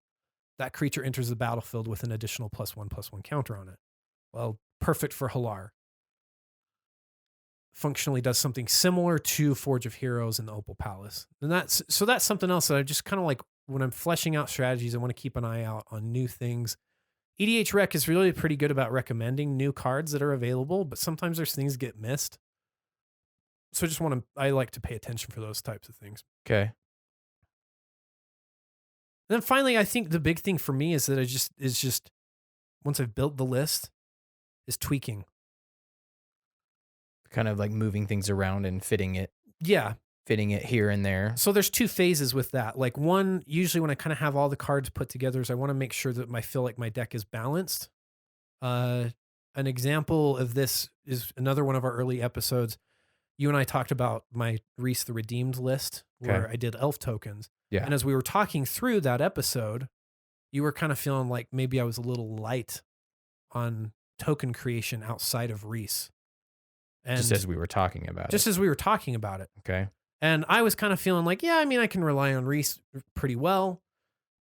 that creature enters the battlefield with an additional +1/+1 counter on it. Well, perfect for Hallar. Functionally does something similar to Forge of Heroes and the Opal Palace. And that's something else that I just kind of like when I'm fleshing out strategies. I want to keep an eye out on new things. EDH Rec is really pretty good about recommending new cards that are available, but sometimes there's things get missed. So I like to pay attention for those types of things. Okay. And then finally, I think the big thing for me is that is just once I've built the list, is tweaking. Kind of like moving things around and fitting it here and there. So there's 2 phases with that. Like one, usually when I kind of have all the cards put together, is I want to make sure that I feel like my deck is balanced. An example of this is another one of our early episodes. You and I talked about my Reese the Redeemed list where I did elf tokens. Yeah. And as we were talking through that episode, you were kind of feeling like maybe I was a little light on token creation outside of Reese. And just as we were talking about it. Okay. And I was kind of feeling like, yeah, I mean, I can rely on Reese pretty well.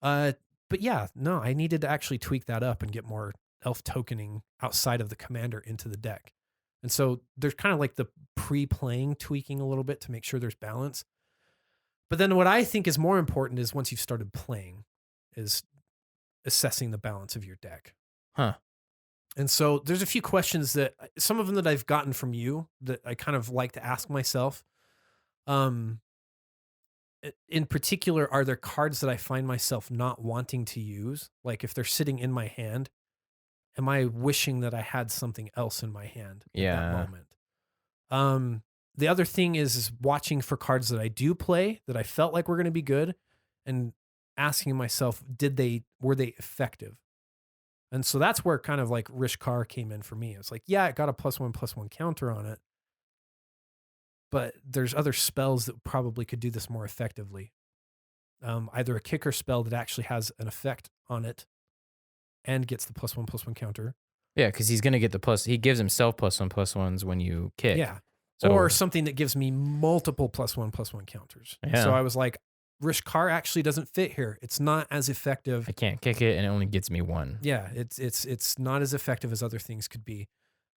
But yeah, no, I needed to actually tweak that up and get more elf tokening outside of the commander into the deck. And so there's kind of like the pre-playing tweaking a little bit to make sure there's balance. But then what I think is more important is once you've started playing is assessing the balance of your deck. And so there's a few questions that some of them that I've gotten from you that I kind of like to ask myself. In particular, are there cards that I find myself not wanting to use? Like if they're sitting in my hand, am I wishing that I had something else in my hand at that moment? The other thing is watching for cards that I do play that I felt like were going to be good and asking myself, were they effective? And so that's where kind of like Rishkar came in for me. It's like, yeah, it got a +1/+1 counter on it, but there's other spells that probably could do this more effectively. Either a kicker spell that actually has an effect on it and gets the +1/+1 counter. Yeah, because he's going to get he gives himself +1/+1s when you kick. Yeah. So, or something that gives me multiple +1/+1 counters. Yeah. So I was like, Rishkar actually doesn't fit here. It's not as effective. I can't kick it and it only gets me 1. Yeah, it's not as effective as other things could be.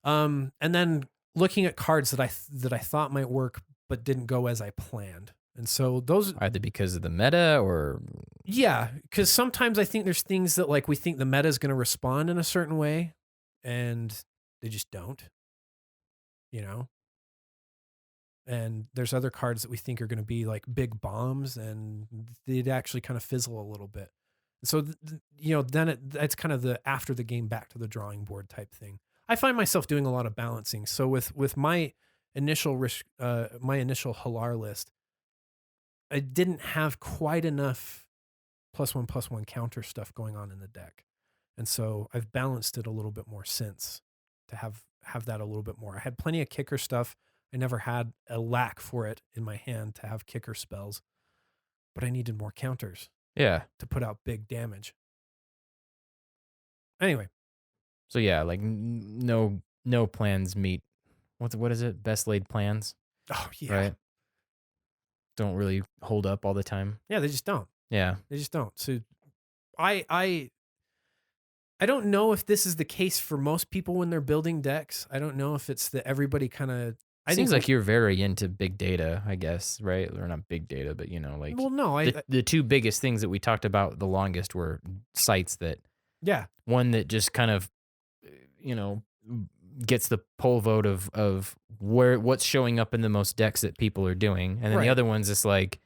And then looking at cards that I thought might work but didn't go as I planned. And so those either because of the meta or because sometimes I think there's things that like we think the meta is going to respond in a certain way and they just don't. And there's other cards that we think are going to be like big bombs and they'd actually kind of fizzle a little bit. So, then it's kind of the after the game back to the drawing board type thing. I find myself doing a lot of balancing. So with my initial Hallar list, I didn't have quite enough +1/+1 counter stuff going on in the deck. And so I've balanced it a little bit more since to have that a little bit more. I had plenty of kicker stuff. I never had a lack for it in my hand to have kicker spells, but I needed more counters. Yeah. To put out big damage. Anyway. So yeah, like no plans meet. What is it? Best laid plans. Oh yeah. Right. Don't really hold up all the time. Yeah, they just don't. Yeah. They just don't. So I I don't know if this is the case for most people when they're building decks. I don't know if it's that everybody kind of. I Seems think like you're very into big data, I guess, right? Or not big data, but like well, no, the two biggest things that we talked about the longest were sites that yeah, one that just kind of gets the poll vote of what's showing up in the most decks that people are doing, and then Right. the other one's just like,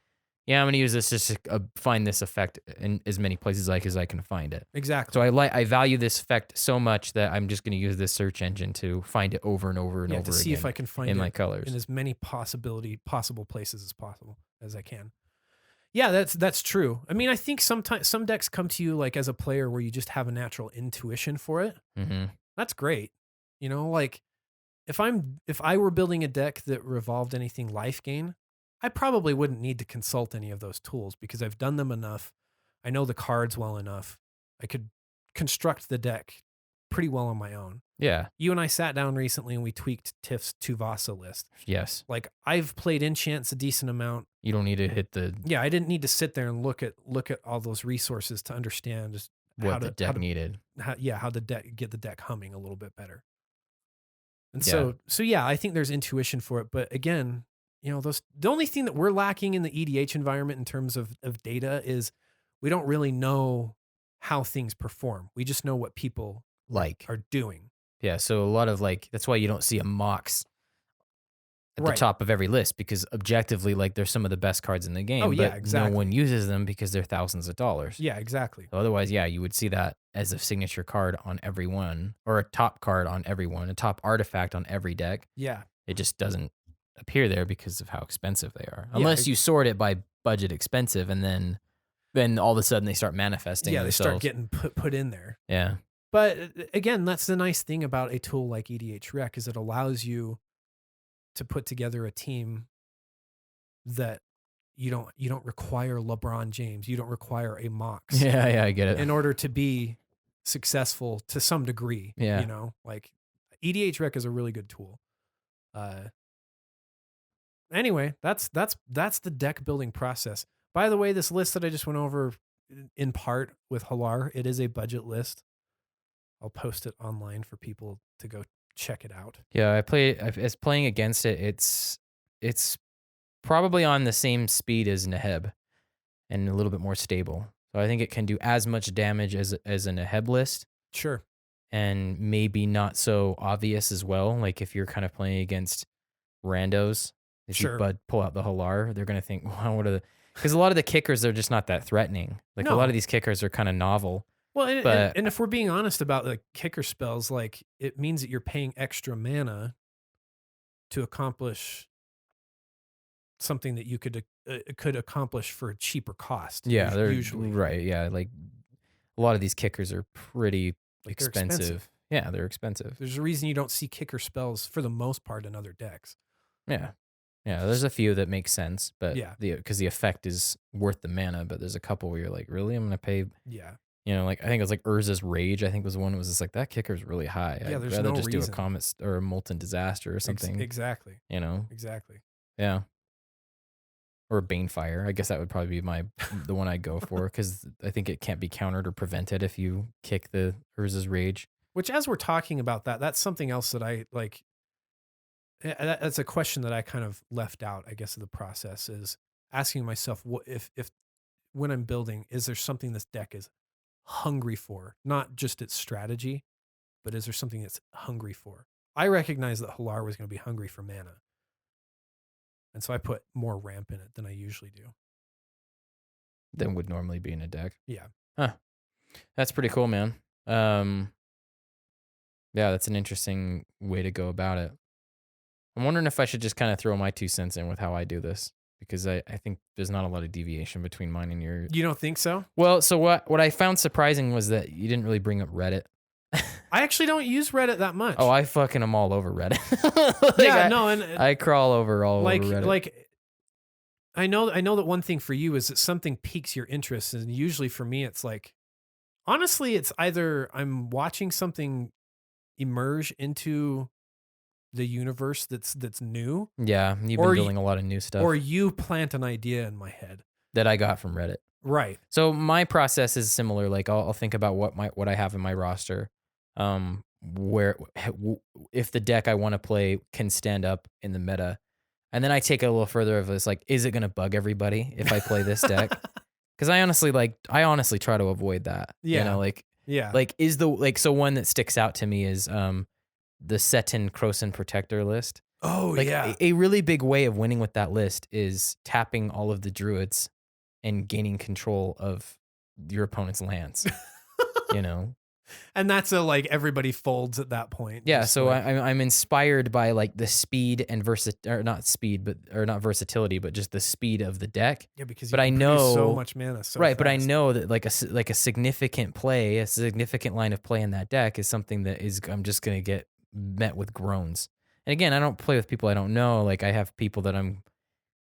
yeah, I'm gonna use this just to find this effect in as many places as I can find it. exactly. So I value this effect so much that I'm just gonna use this search engine to find it over and over and over to again see if I can find in it my colors. in as many possible places as I can. Yeah, that's true. I mean, I think sometimes some decks come to you like as a player where you just have a natural intuition for it. Mm-hmm. That's great. Like if I were building a deck that revolved anything life gain, I probably wouldn't need to consult any of those tools because I've done them enough. I know the cards well enough. I could construct the deck pretty well on my own. Yeah. You and I sat down recently and we tweaked Tiff's Tuvasa list. Yes. Like I've played enchants a decent amount. You don't need to hit the Yeah, I didn't need to sit there and look at all those resources to understand just what the deck needed. how the deck get the deck humming a little bit better. And Yeah. so yeah, I think there's intuition for it. But again, the only thing that we're lacking in the EDH environment in terms of data is we don't really know how things perform. We just know what people Like are doing. Yeah, so a lot of that's why you don't see a Mox at the Right. top of every list, because objectively, they're some of the best cards in the game. Oh, yeah, but exactly. no one uses them because they're thousands of dollars. Yeah, exactly. So otherwise, yeah, you would see that as a signature card on every one, or a top card on every one, a top artifact on every deck. Yeah. It just doesn't appear there because of how expensive they are. Yeah, Unless you sort it by budget expensive, and then all of a sudden they start manifesting Yeah, they start themselves. getting put in there. Yeah. But again, that's the nice thing about a tool like EDH Rec is it allows you to put together a team that you don't require LeBron James, you don't require a Mox Yeah, I get it. in order to be successful to some degree. Yeah. Like EDH Rec is a really good tool. Anyway, that's the deck building process. By the way, this list that I just went over in part with Hallar, it is a budget list. I'll post it online for people to go check it out. Yeah, as playing against it, it's probably on the same speed as Neheb and a little bit more stable. So I think it can do as much damage as a Neheb list, Sure. and maybe not so obvious as well. Like if you're kind of playing against randos, if Sure. you pull out the Hallar, they're gonna think, wow, what are the? Because a lot of the kickers are just not that threatening. Like a No. lot of these kickers are kind of novel. Well, But- and if we're being honest about the kicker spells, like it means that you're paying extra mana to accomplish something that you could accomplish for a cheaper cost. Yeah, they're usually right. Yeah, like a lot of these kickers are pretty Like, they're expensive. expensive. Yeah, they're expensive. There's a reason you don't see kicker spells for the most part in other decks. Yeah. Yeah, there's a few that make sense, but Yeah. because the effect is worth the mana, but there's a couple where you're like, really? I'm going to pay, Yeah. like I think it was like Urza's Rage, I think was the one that was just like, that kicker's really high. Yeah, I'd there's rather no just do reason. a Comet or a Molten Disaster or something, Exactly. Exactly. Yeah. Or a Banefire. I guess that would probably be the one I'd go for, because I think it can't be countered or prevented if you kick the Urza's Rage. Which, as we're talking about that's something else that I like. That's a question that I kind of left out, I guess, of the process is asking myself, what if when I'm building, is there something this deck is hungry for? Not just its strategy, but is there something it's hungry for? I recognize that Hallar was going to be hungry for mana. And so I put more ramp in it than I usually do. Than would normally be in a deck. Yeah. Huh. That's pretty cool, man. Yeah, that's an interesting way to go about it. I'm wondering if I should just kind of throw my 2 cents in with how I do this, because I think there's not a lot of deviation between mine and yours. You don't think so? Well, so what I found surprising was that you didn't really bring up Reddit. I actually don't use Reddit that much. Oh, I fucking am all over Reddit. I crawl over all over Reddit. Like I know that one thing for you is that something piques your interest, and usually for me it's like, honestly, it's either I'm watching something emerge into the universe that's new, Yeah, you've been building a lot of new stuff or you plant an idea in my head that I got from Reddit. Right. So my process is similar. Like I'll think about what I have in my roster, where if the deck I want to play can stand up in the meta, and then I take it a little further of this. Like, is it going to bug everybody if I play this deck? Because I honestly try to avoid that. Yeah. You know, Yeah. so one that sticks out to me is the Seton Krosan Protector list. Oh, Like yeah. a really big way of winning with that list is tapping all of the druids and gaining control of your opponent's lands. You know? And that's like everybody folds at that point. Yeah, Just so like, I'm inspired by like the speed and not versatility, but just the speed of the deck. yeah, because but you I can produce so know- much mana. So Right, but I fast. know that like a significant play, a significant line of play in that deck is something that I'm just gonna get met with groans. And again, I don't play with people I don't know. Like I have people that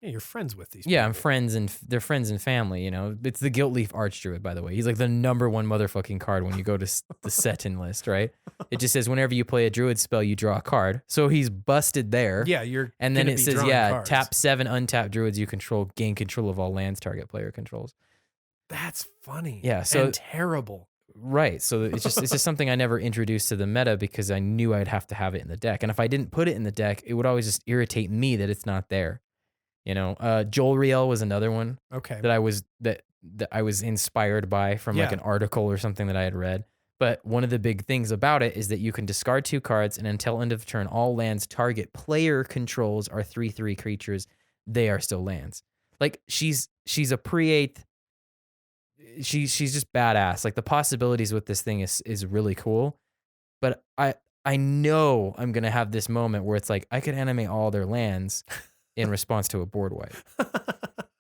Yeah, you're friends with these. I'm people. friends and they're friends and family. You know, it's the Guiltleaf Archdruid, by the way. He's like the number one motherfucking card when you go to the Seton list, right? It just says whenever you play a Druid spell, you draw a card. So he's busted there. Yeah, you're. And then gonna it be says, drawing cards. tap 7 untapped Druids you control, gain control of all lands target player controls. That's funny. Yeah, so- and terrible. Right. So it's just something I never introduced to the meta because I knew I'd have to have it in the deck. And if I didn't put it in the deck, it would always just irritate me that it's not there. You know, Jolriel was another one Okay. that I was inspired by from like Yeah. an article or something that I had read. But one of the big things about it is that you can discard 2 cards, and until end of turn, all lands target player controls are 3/3 creatures. They are still lands. Like she's a pre-8th. She's just badass. Like the possibilities with this thing is really cool. But I know I'm gonna have this moment where it's like I could animate all their lands in response to a board wipe.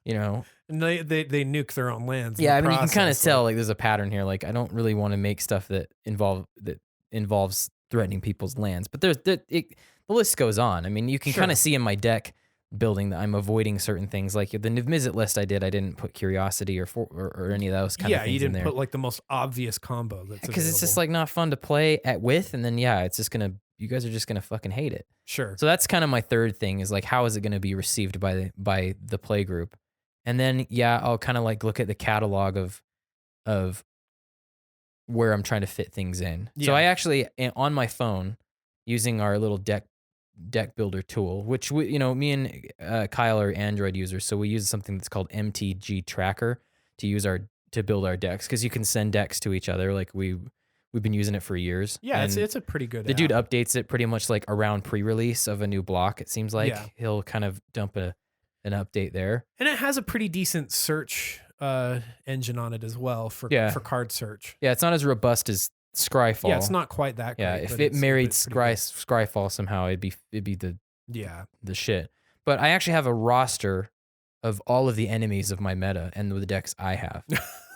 You know? And they nuke their own lands. in Yeah, I the mean you can kind of process, tell like there's a pattern here. Like I don't really want to make stuff that involves threatening people's lands. But the list goes on. I mean, you can Sure. kind of see in my deck building that I'm avoiding certain things. Like the Niv-Mizzet list I didn't put Curiosity or any of those kind of yeah, things you didn't in there. put like the most obvious combo. That's Because it's just available. like not fun to play with, and then it's just you guys are just gonna fucking hate it. Sure. So that's kind of my third thing is like how is it gonna be received by the play group, and then I'll kind of like look at the catalog of where I'm trying to fit things in. So Yeah. I actually on my phone using our little deck builder tool, which me and Kyle are Android users, so we use something that's called MTG Tracker to build our decks because you can send decks to each other. Like we've been using it for years. Yeah, and it's a pretty good. the dude app. updates it pretty much like around pre-release of a new block. It seems like Yeah. he'll kind of dump an update there. And it has a pretty decent search engine on it as well for card search. Yeah, it's not as robust as Scryfall. Yeah, it's not quite that great. Yeah, if but it it's married pretty good. Scryfall somehow, it'd be the Yeah. shit. But I actually have a roster of all of the enemies of my meta and the decks I have.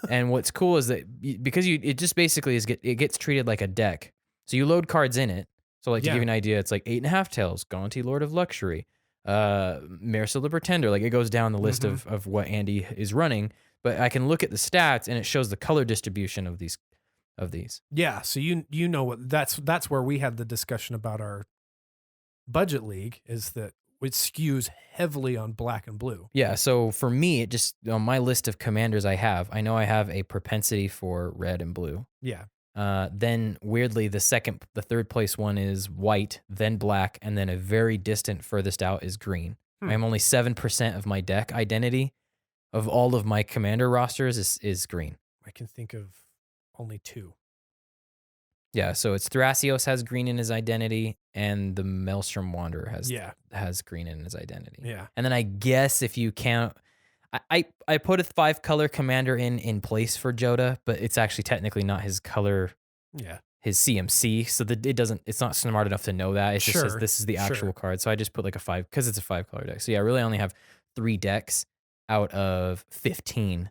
And what's cool is that because it just basically it gets treated like a deck. So you load cards in it. So like to Yeah. give you an idea, it's like 8.5 Tails, Gaunty, Lord of Luxury, Marisol the Pretender. Like it goes down the list of what Andy is running. But I can look at the stats and it shows the color distribution of these. Yeah, so you know what that's where we had the discussion about our budget league is that it skews heavily on black and blue. Yeah, so for me, it just on my list of commanders I know I have a propensity for red and blue. Yeah. Then weirdly, the third place one is white, then black, and then a very distant furthest out is green. I'm only 7% of my deck identity of all of my commander rosters is green. I can think of only 2. Yeah, so it's Thrasios has green in his identity, and the Maelstrom Wanderer has green in his identity. Yeah. And then I guess if you count, I put a 5-color commander in place for Joda, but it's actually technically not his color, Yeah. his CMC, so that it's not smart enough to know that. It just says Sure, this is the actual sure. card. So I just put like a 5 because it's a 5-color deck. So yeah, I really only have 3 decks out of 15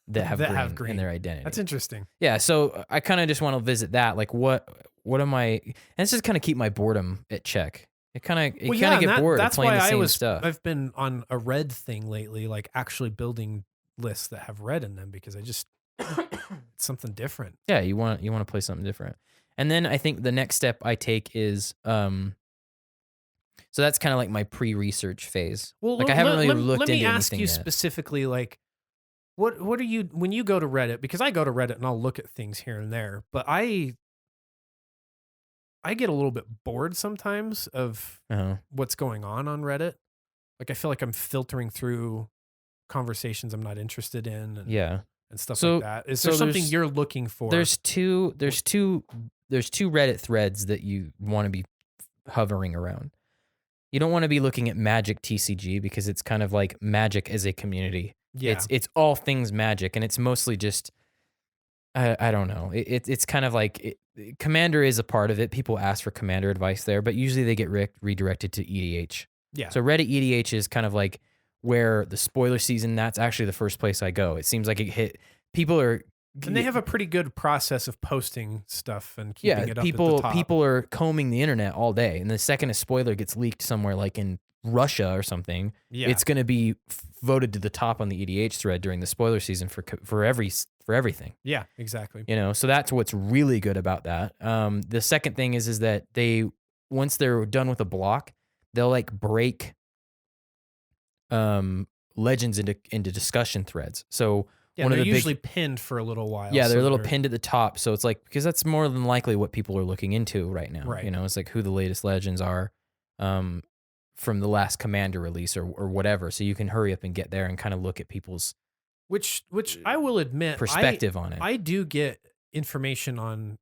that have green in their identity. That's interesting. Yeah, so I kind of just want to visit that. Like, what am I? And it's just kind of keep my boredom at check. It kind of and get bored of that's playing why the same stuff. I've been on a red thing lately, like actually building lists that have red in them because I just it's something different. Yeah, you want to play something different. And then I think the next step I take is so that's kind of like my pre-research phase. Well, like I haven't really looked let into me ask anything you yet. specifically, like What are you when you go to Reddit? Because I go to Reddit and I'll look at things here and there, but I get a little bit bored sometimes of what's going on Reddit. Like I feel like I'm filtering through conversations I'm not interested in and stuff like that. Is there something you're looking for? There's two Reddit threads that you want to be hovering around. You don't want to be looking at Magic TCG because it's kind of like Magic as a community. Yeah. It's all things Magic, and it's mostly just I don't know. It's kind of like Commander is a part of it. People ask for Commander advice there, but usually they get redirected to EDH. Yeah. So Reddit EDH is kind of like where the spoiler season, that's actually the first place I go. It seems like it hit people are. And they have a pretty good process of posting stuff and keeping it up at the top. People are combing the internet all day. And the second a spoiler gets leaked somewhere like in Russia or something, it's going to be voted to the top on the EDH thread during the spoiler season for everything. Yeah, exactly. You know, so that's what's really good about that. The second thing is that once they're done with a block, they'll like break legends into discussion threads. So yeah, they're usually pinned for a little while. Yeah, they're a little pinned at the top. So it's like, because that's more than likely what people are looking into right now. Right. You know, it's like who the latest legends are from the last Commander release or whatever. So you can hurry up and get there and kind of look at people's which I will admit perspective on it. I do get information on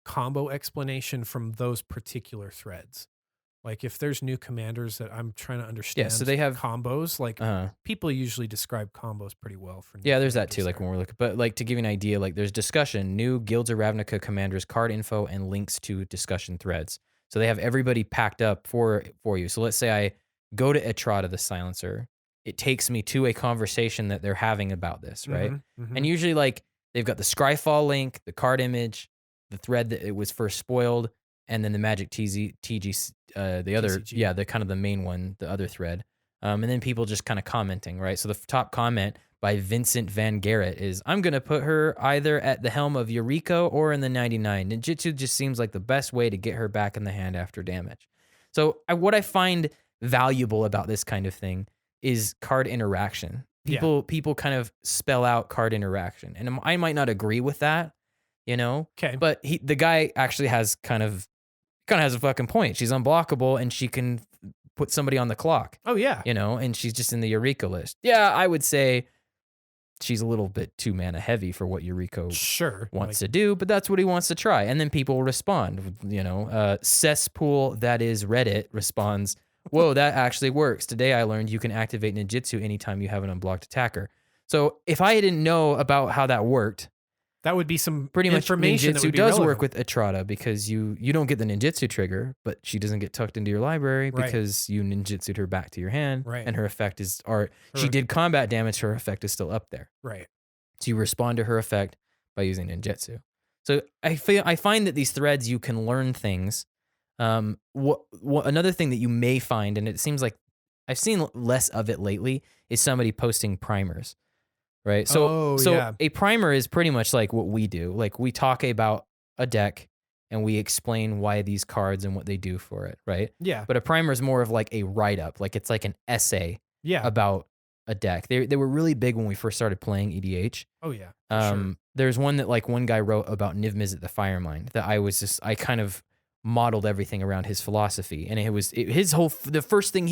combo explanation from those particular threads. Like if there's new commanders that I'm trying to understand, so they have combos. Like people usually describe combos pretty well. For yeah, there's that too. Like when we're looking, but like to give you an idea, like there's discussion, new Guilds of Ravnica commanders, card info, and links to discussion threads. So they have everybody packed up for you. So let's say I go to Etrata the Silencer, it takes me to a conversation that they're having about this, right? And usually like they've got the Scryfall link, the card image, the thread that it was first spoiled, and then the Magic TG, the other, TCG. the kind of the main one, the other thread. And then people just kind of commenting, right? So the top comment by Vincent Van Garrett is, I'm going to put her either at the helm of Yuriko or in the 99. Ninjutsu just seems like the best way to get her back in the hand after damage. So what I find valuable about this kind of thing is card interaction. People kind of spell out card interaction. And I might not agree with that, you know? Okay. But the guy actually has kind of has a fucking point. She's unblockable and she can put somebody on the clock. Oh yeah. You know, and she's just in the Eureka list. Yeah, I would say she's a little bit too mana heavy for what Yuriko wants to do, but that's what he wants to try. And then people respond, you know, cesspool that is Reddit responds, whoa, that actually works. Today I learned you can activate ninjutsu anytime you have an unblocked attacker. So if I didn't know about how that worked, that would be some pretty much information that ninjutsu would be does relevant. work with Etrata because you don't get the ninjutsu trigger, but she doesn't get tucked into your library because you ninjutsu'd her back to your hand, and her effect is, she did combat damage, her effect is still up there. Right. So you respond to her effect by using ninjutsu. So I find that these threads you can learn things. What another thing that you may find, and it seems like I've seen less of it lately, is somebody posting primers. Right. So a primer is pretty much like what we do. Like we talk about a deck and we explain why these cards and what they do for it. Right. Yeah. But a primer is more of like a write up. Like it's like an essay about a deck. They were really big when we first started playing EDH. Oh yeah. Sure. There's one that like one guy wrote about Niv Mizzet the Firemind that I kind of modeled everything around his philosophy. And the first thing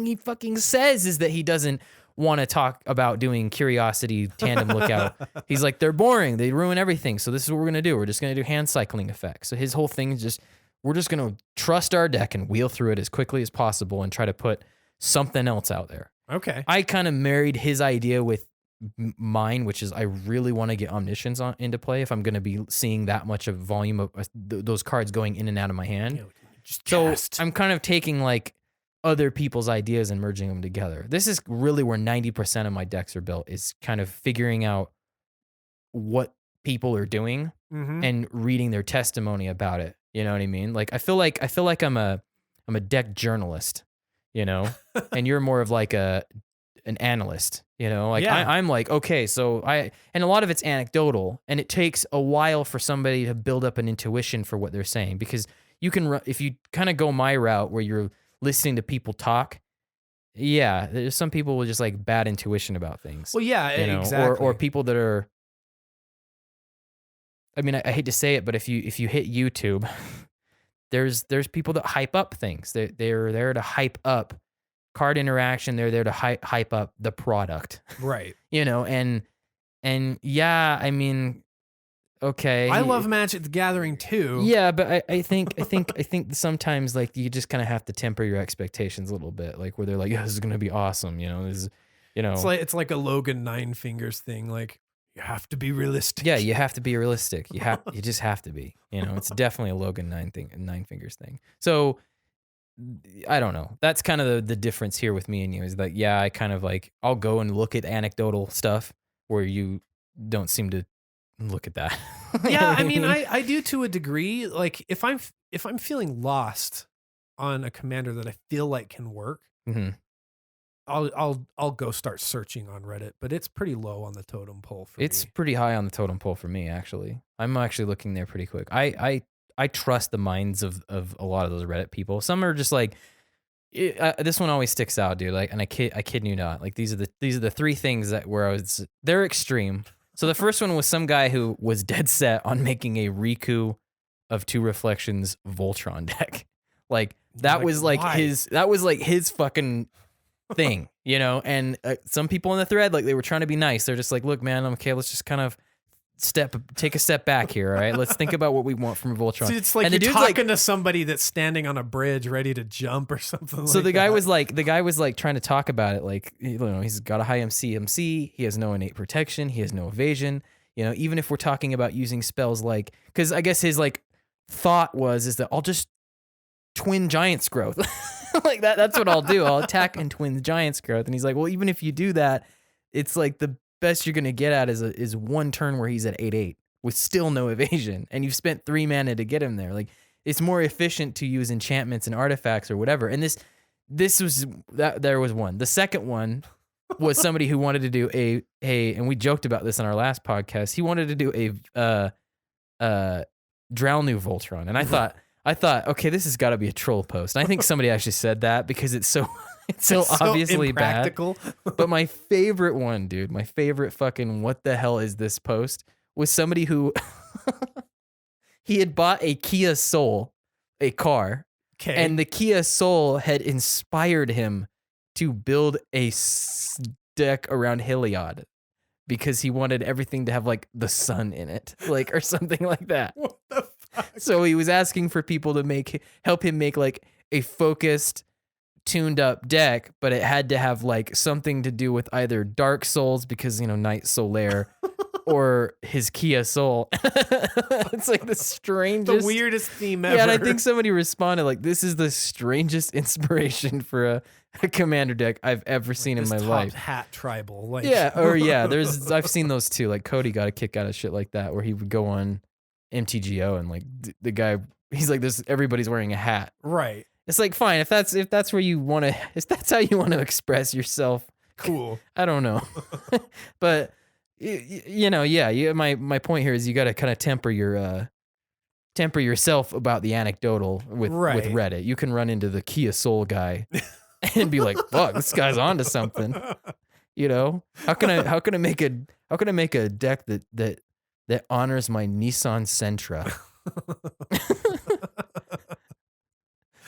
he fucking says is that he doesn't want to talk about doing Curiosity Tandem Lookout. He's like, they're boring. They ruin everything. So this is what we're going to do. We're just going to do hand cycling effects. So his whole thing is just, we're just going to trust our deck and wheel through it as quickly as possible and try to put something else out there. Okay. I kind of married his idea with mine, which is I really want to get Omniscience into play if I'm going to be seeing that much of volume of those cards going in and out of my hand. So I'm kind of taking like other people's ideas and merging them together. This is really where 90% of my decks are built, is kind of figuring out what people are doing and reading their testimony about it. You know what I mean? Like I feel like I'm a deck journalist, you know, and you're more of like an analyst, you know, like I'm like, okay, so and a lot of it's anecdotal and it takes a while for somebody to build up an intuition for what they're saying, because you can, if you kind of go my route where you're listening to people talk, Yeah, there's some people with just like bad intuition about things. Well, yeah, you know, exactly. or people that are. I mean, I hate to say it, but if you hit YouTube, there's people that hype up things. They're there to hype up card interaction. They're there to hype up the product. Right. You know, and yeah, I mean, okay. I love Magic the Gathering too. Yeah, but I think sometimes like you just kind of have to temper your expectations a little bit, like where they're like, yeah, this is gonna be awesome, you know, this is, you know, It's like a Logan Nine Fingers thing. Like you have to be realistic. yeah, you have to be realistic. You just have to be, you know, it's definitely a Logan Nine Fingers thing. So I don't know. That's kind of the difference here with me and you is that, yeah, I kind of like, I'll go and look at anecdotal stuff where you don't seem to look at that. Yeah, I mean, I do to a degree. Like if I'm feeling lost on a commander that I feel like can work, Mhm. I'll go start searching on Reddit, but it's pretty low on the totem pole for It's me. pretty high on the totem pole for me, actually. I'm actually looking there pretty quick. I trust the minds of a lot of those Reddit people. Some are just like, this one always sticks out, dude. Like, and I kid you not. Like these are the three things that they're extreme. So the first one was some guy who was dead set on making a Riku of Two Reflections Voltron deck. Like that was like why? his fucking thing, you know. And some people in the thread, like they were trying to be nice. They're just like, look, man, okay, let's just kind of take a step back here, all right? Let's think about what we want from Voltron. So it's like and you're the dude's talking to somebody that's standing on a bridge ready to jump or something. So like the guy that. was like trying to talk about it, like, you know, he's got a high MC, he has no innate protection, he has no evasion. You know, even if we're talking about using spells like, because I guess his like thought is that I'll just twin Giant's Growth. Like that's what I'll do. I'll attack and twin Giant's Growth. And he's like, well, even if you do that, it's like the best you're gonna get at is one turn where he's at 8/8 with still no evasion, and you've spent 3 mana to get him there. Like it's more efficient to use enchantments and artifacts or whatever. And this was that there was one. The second one was somebody who wanted to do and we joked about this on our last podcast. He wanted to do a Drownu Voltron, and I thought, okay, this has got to be a troll post. And I think somebody actually said that because it's so obviously bad. impractical. But my favorite one, dude, my favorite fucking what the hell is this post was somebody who he had bought a Kia Soul, a car, Okay. and the Kia Soul had inspired him to build a deck around Heliod because he wanted everything to have like the sun in it, like or something like that. What the fuck? So he was asking for people to help him make like a focused, tuned up deck, but it had to have like something to do with either Dark Souls because, you know, Night Solaire or his Kia Soul. It's like the strangest, The weirdest theme ever. yeah, and I think somebody responded like, "This is the strangest inspiration for a commander deck I've ever seen in This my top life." hat tribal. Like, Yeah, or yeah, I've seen those too. Like Cody got a kick out of shit like that, where he would go on MTGO and like the guy, he's like, "This everybody's wearing a hat." right. It's like fine if that's where you want to, if that's how you want to express yourself. Cool. I don't know, but you know, yeah. My point here is you got to kind of temper yourself about the anecdotal with Reddit. You can run into the Kia Soul guy and be like, "Fuck, this guy's onto something." You know, how can I make a deck that honors my Nissan Sentra?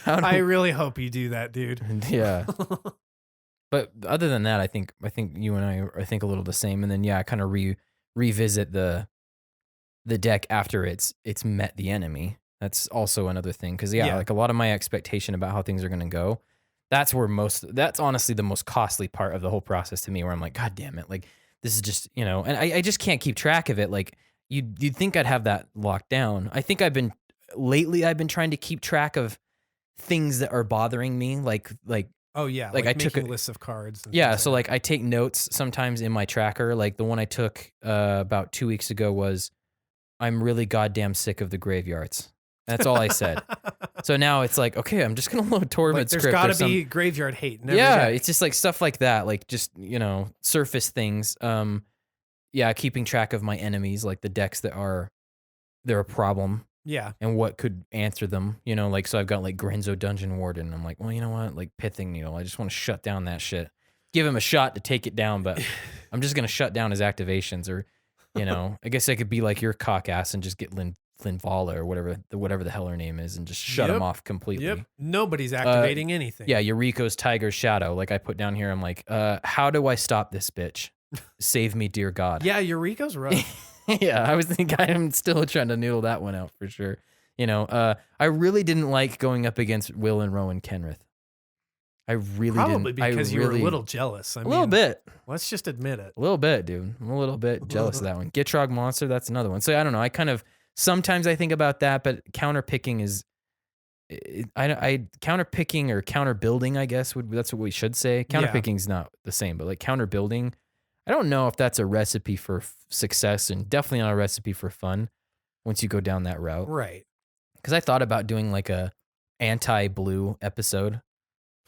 I really hope you do that, dude. Yeah. But other than that, I think you and I are a little the same. And then yeah, I kind of revisit the deck after it's met the enemy. That's also another thing because yeah, like a lot of my expectation about how things are gonna go. That's honestly the most costly part of the whole process to me. Where I'm like, God damn it, like this is just, you know, and I just can't keep track of it. Like you'd think I'd have that locked down. I think I've been trying to keep track of things that are bothering me, like Oh yeah, like I took making lists of cards. And yeah, things so like like I take notes sometimes in my tracker. Like the one I took about 2 weeks ago was, "I'm really goddamn sick of the graveyards." That's all I said. So now it's like, okay, I'm just gonna load Tormund like, there's script. got to be graveyard hate. In every Yeah, deck. it's just like stuff like that, like just, you know, surface things. Yeah, keeping track of my enemies, like the decks they're a problem. Yeah. and what could answer them. You know, like, so I've got like Grenzo Dungeon Warden. I'm like, well, you know what? Like Pithing Needle. I just want to shut down that shit. Give him a shot to take it down, but I'm just gonna shut down his activations. Or, you know, I guess I could be like your cock ass and just get Linvala or whatever the hell her name is, and just shut him off completely. Yep. Nobody's activating anything. Yeah, Eureka's Tiger's Shadow. Like I put down here, I'm like, how do I stop this bitch? Save me, dear God. Yeah, Eureka's rough. Yeah, I was thinking I'm still trying to noodle that one out for sure. You know, I really didn't like going up against Will and Rowan Kenrith. I really Probably didn't. because you were a little jealous. I a mean, little bit. Let's just admit it. A little bit, dude. I'm a little bit jealous of that one. Gitrog Monster, that's another one. So I don't know. I kind of sometimes I think about that, but counter picking is, I counter picking or counter building, I guess that's what we should say. Counter picking is not the same, but like counter building, I don't know if that's a recipe for success, and definitely not a recipe for fun once you go down that route. Right. Because I thought about doing like a anti-blue episode.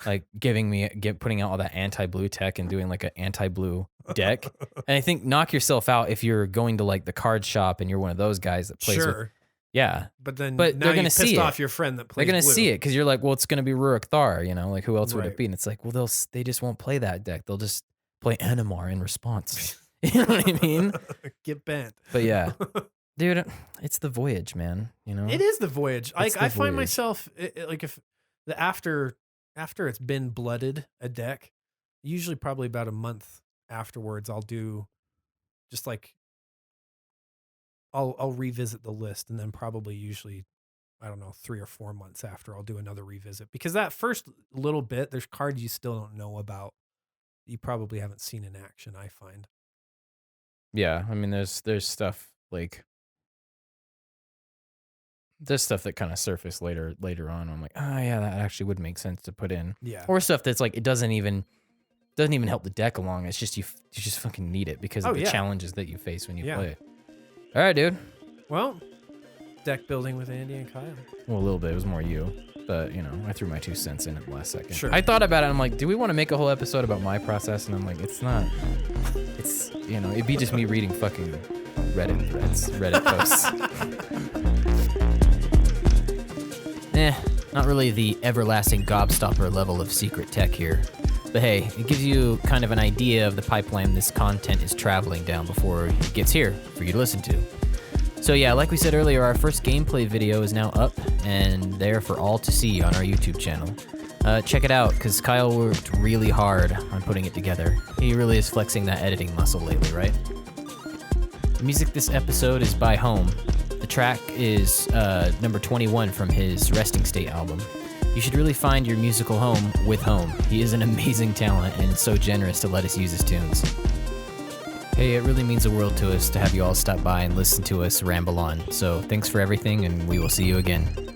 Like putting out all that anti-blue tech and doing like an anti-blue deck. And I think knock yourself out if you're going to like the card shop and you're one of those guys that plays with. Yeah. But then now they're going to see off your friend that plays They're going to blue. see it because you're like, well, it's going to be Rurik Thar, you know, like who else would Right. it be? And it's like, well, they just won't play that deck. They'll just play Animar in response. You know what I mean? Get bent. But yeah. Dude, it's the voyage, man. You know? It is the voyage. It's the I find voyage. myself like if the after it's been blooded a deck, usually probably about a month afterwards, I'll do just like I'll revisit the list, and then probably usually I don't know 3 or 4 months after I'll do another revisit, because that first little bit there's cards you still don't know about. You probably haven't seen in action, I find. Yeah, I mean, there's stuff like there's stuff that kind of surfaced later on. I'm like, oh yeah, that actually would make sense to put in. Yeah. Or stuff that's like it doesn't even help the deck along. It's just you just fucking need it because of the challenges that you face when you play it. All right, dude. Well, deck building with Andy and Kyle. Well, a little bit. It was more you, but you know, I threw my 2 cents in at the last second. Sure. I thought about it. I'm like, do we want to make a whole episode about my process? And I'm like, it's not. It's, you know, it'd be just me reading fucking Reddit threads, Reddit posts. Not really the everlasting gobstopper level of secret tech here. But hey, it gives you kind of an idea of the pipeline this content is traveling down before it gets here for you to listen to. So yeah, like we said earlier, our first gameplay video is now up and there for all to see on our YouTube channel. Check it out, because Kyle worked really hard on putting it together. He really is flexing that editing muscle lately, right? The music this episode is by Home. The track is number 21 from his Resting State album. You should really find your musical home with Home. He is an amazing talent and so generous to let us use his tunes. Hey, it really means the world to us to have you all stop by and listen to us ramble on. So thanks for everything, and we will see you again.